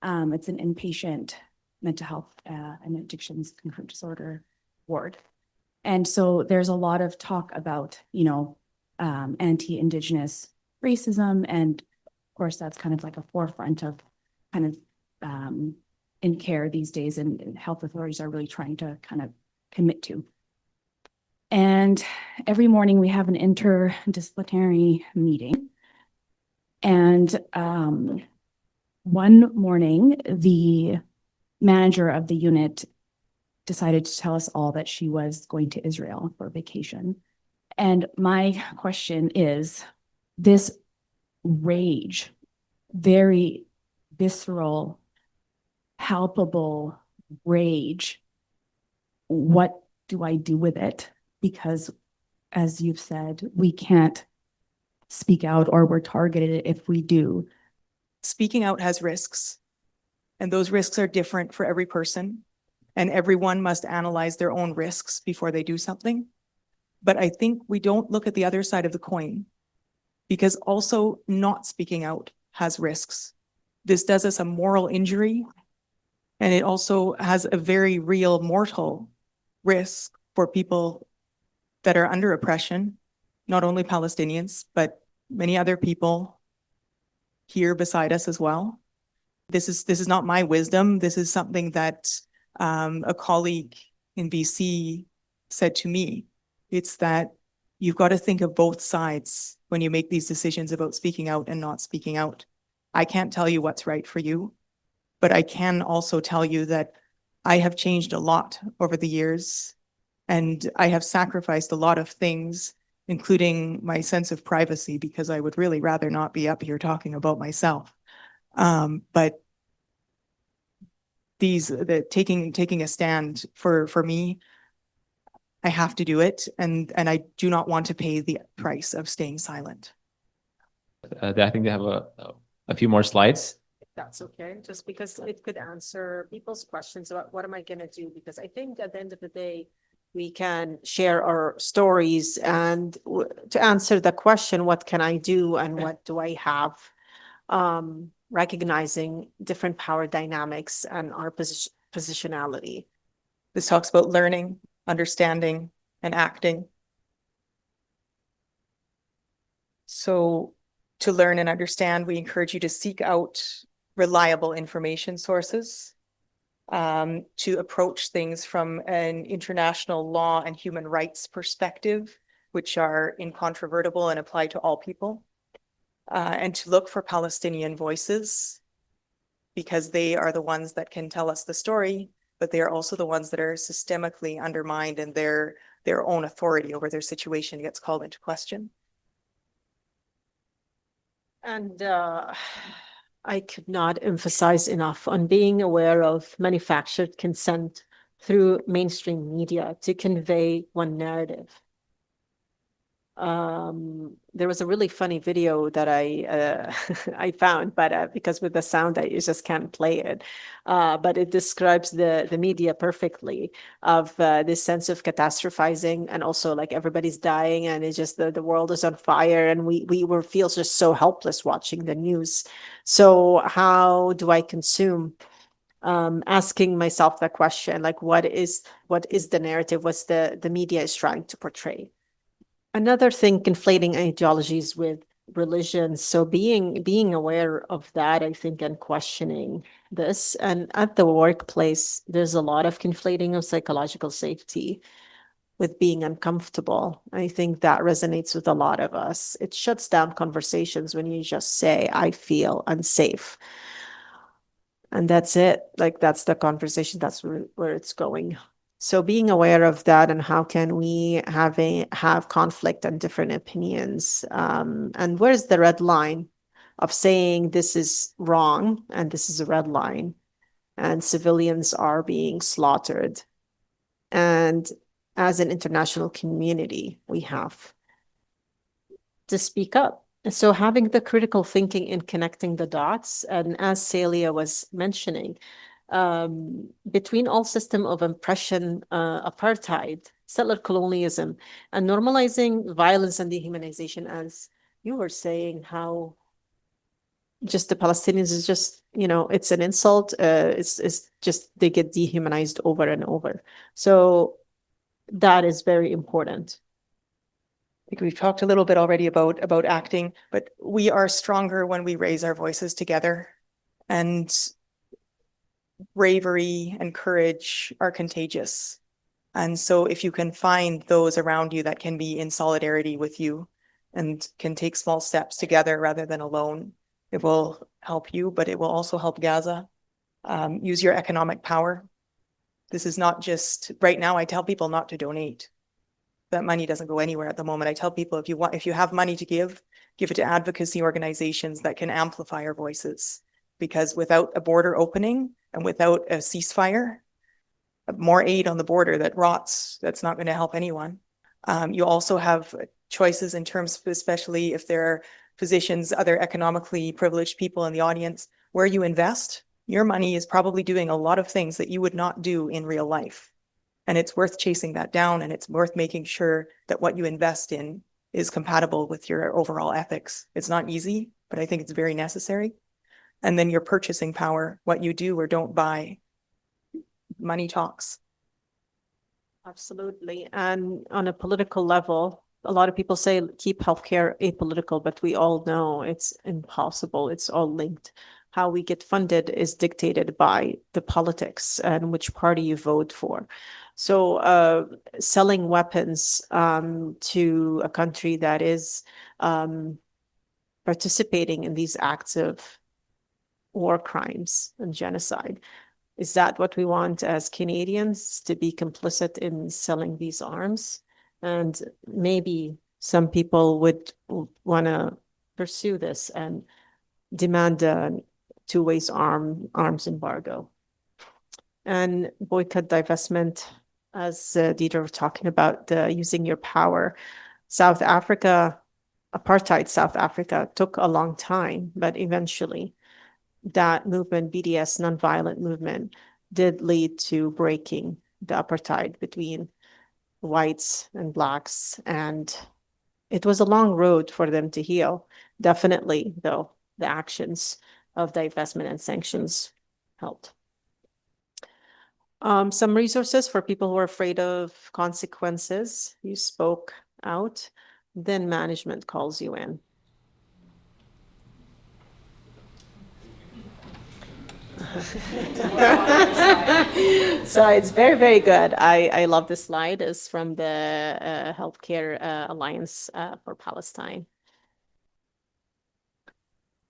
It's an inpatient mental health and addictions control disorder ward. And so there's a lot of talk about, anti-Indigenous racism. And of course, that's kind of like a forefront of kind of in care these days, and health authorities are really trying to kind of commit to. And every morning we have an interdisciplinary meeting. And one morning, the manager of the unit decided to tell us all that she was going to Israel for vacation. And my question is, this rage, very visceral, palpable rage, what do I do with it? Because as you've said, we can't speak out or we're targeted if we do. Speaking out has risks. And those risks are different for every person. And everyone must analyze their own risks before they do something. But I think we don't look at the other side of the coin, because also not speaking out has risks. This does us a moral injury, and it also has a very real mortal risk for people that are under oppression, not only Palestinians, but many other people here beside us as well. This is not my wisdom. This is something that a colleague in BC said to me. It's that you've got to think of both sides when you make these decisions about speaking out and not speaking out. I can't tell you what's right for you, but I can also tell you that I have changed a lot over the years, and I have sacrificed a lot of things, including my sense of privacy, because I would really rather not be up here talking about myself. But taking a stand for me, I have to do it, and I do not want to pay the price of staying silent. I think they have a few more slides. If that's okay, just because it could answer people's questions about what am I gonna do? Because I think at the end of the day, we can share our stories and to answer the question, what can I do and what do I have? Recognizing different power dynamics and our positionality. This talks about learning, understanding, and acting. So to learn and understand, we encourage you to seek out reliable information sources, to approach things from an international law and human rights perspective, which are incontrovertible and apply to all people, and to look for Palestinian voices, because they are the ones that can tell us the story, but they are also the ones that are systemically undermined and their own authority over their situation gets called into question. And I could not emphasize enough on being aware of manufactured consent through mainstream media to convey one narrative. There was a really funny video that I I found, but because with the sound I just can't play it. But it describes the media perfectly of this sense of catastrophizing, and also like everybody's dying and it's just the world is on fire, and we feel just so helpless watching the news. So how do I consume? Asking myself that question, like what is the narrative? What's the media is trying to portray? Another thing, conflating ideologies with religion. So being aware of that, I think, and questioning this. And at the workplace, there's a lot of conflating of psychological safety with being uncomfortable. I think that resonates with a lot of us. It shuts down conversations when you just say, I feel unsafe. And that's it. Like, that's the conversation. That's where it's going. So being aware of that, and how can we have conflict and different opinions, and where's the red line of saying this is wrong and this is a red line, and civilians are being slaughtered, and as an international community we have to speak up. So having the critical thinking in connecting the dots, and as Celia was mentioning, between all system of oppression, apartheid, settler colonialism, and normalizing violence and dehumanization, as you were saying, how just the Palestinians is just, it's an insult. It's just, they get dehumanized over and over. So that is very important. I think we've talked a little bit already about acting, but we are stronger when we raise our voices together, and bravery and courage are contagious. And so if you can find those around you that can be in solidarity with you and can take small steps together rather than alone, it will help you, but it will also help Gaza. Use your economic power. This is not just, right now I tell people not to donate. That money doesn't go anywhere at the moment. I tell people, if you have money to give it to advocacy organizations that can amplify our voices. Because without a border opening and without a ceasefire, more aid on the border that rots, that's not going to help anyone. You also have choices in terms of, especially if there are physicians, other economically privileged people in the audience, where you invest. Your money is probably doing a lot of things that you would not do in real life. And it's worth chasing that down, and it's worth making sure that what you invest in is compatible with your overall ethics. It's not easy, but I think it's very necessary. And then your purchasing power, what you do or don't buy, money talks. Absolutely. And on a political level, a lot of people say keep healthcare apolitical, but we all know it's impossible. It's all linked. how we get funded is dictated by the politics and which party you vote for. So selling weapons to a country that is participating in these acts of war crimes and genocide, is that what we want as Canadians, to be complicit in selling these arms? And maybe some people would want to pursue this and demand a two-ways arms embargo. And boycott divestment, as Deirdre was talking about, using your power. South Africa, apartheid South Africa, took a long time, but eventually that movement, BDS, nonviolent movement, did lead to breaking the apartheid between whites and blacks. And it was a long road for them to heal. Definitely, though, the actions of divestment and sanctions helped. Some resources for people who are afraid of consequences. You spoke out, then management calls you in. So it's very, very good. I love this slide. It's from the Healthcare Alliance for Palestine.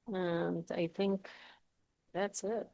And I think that's it.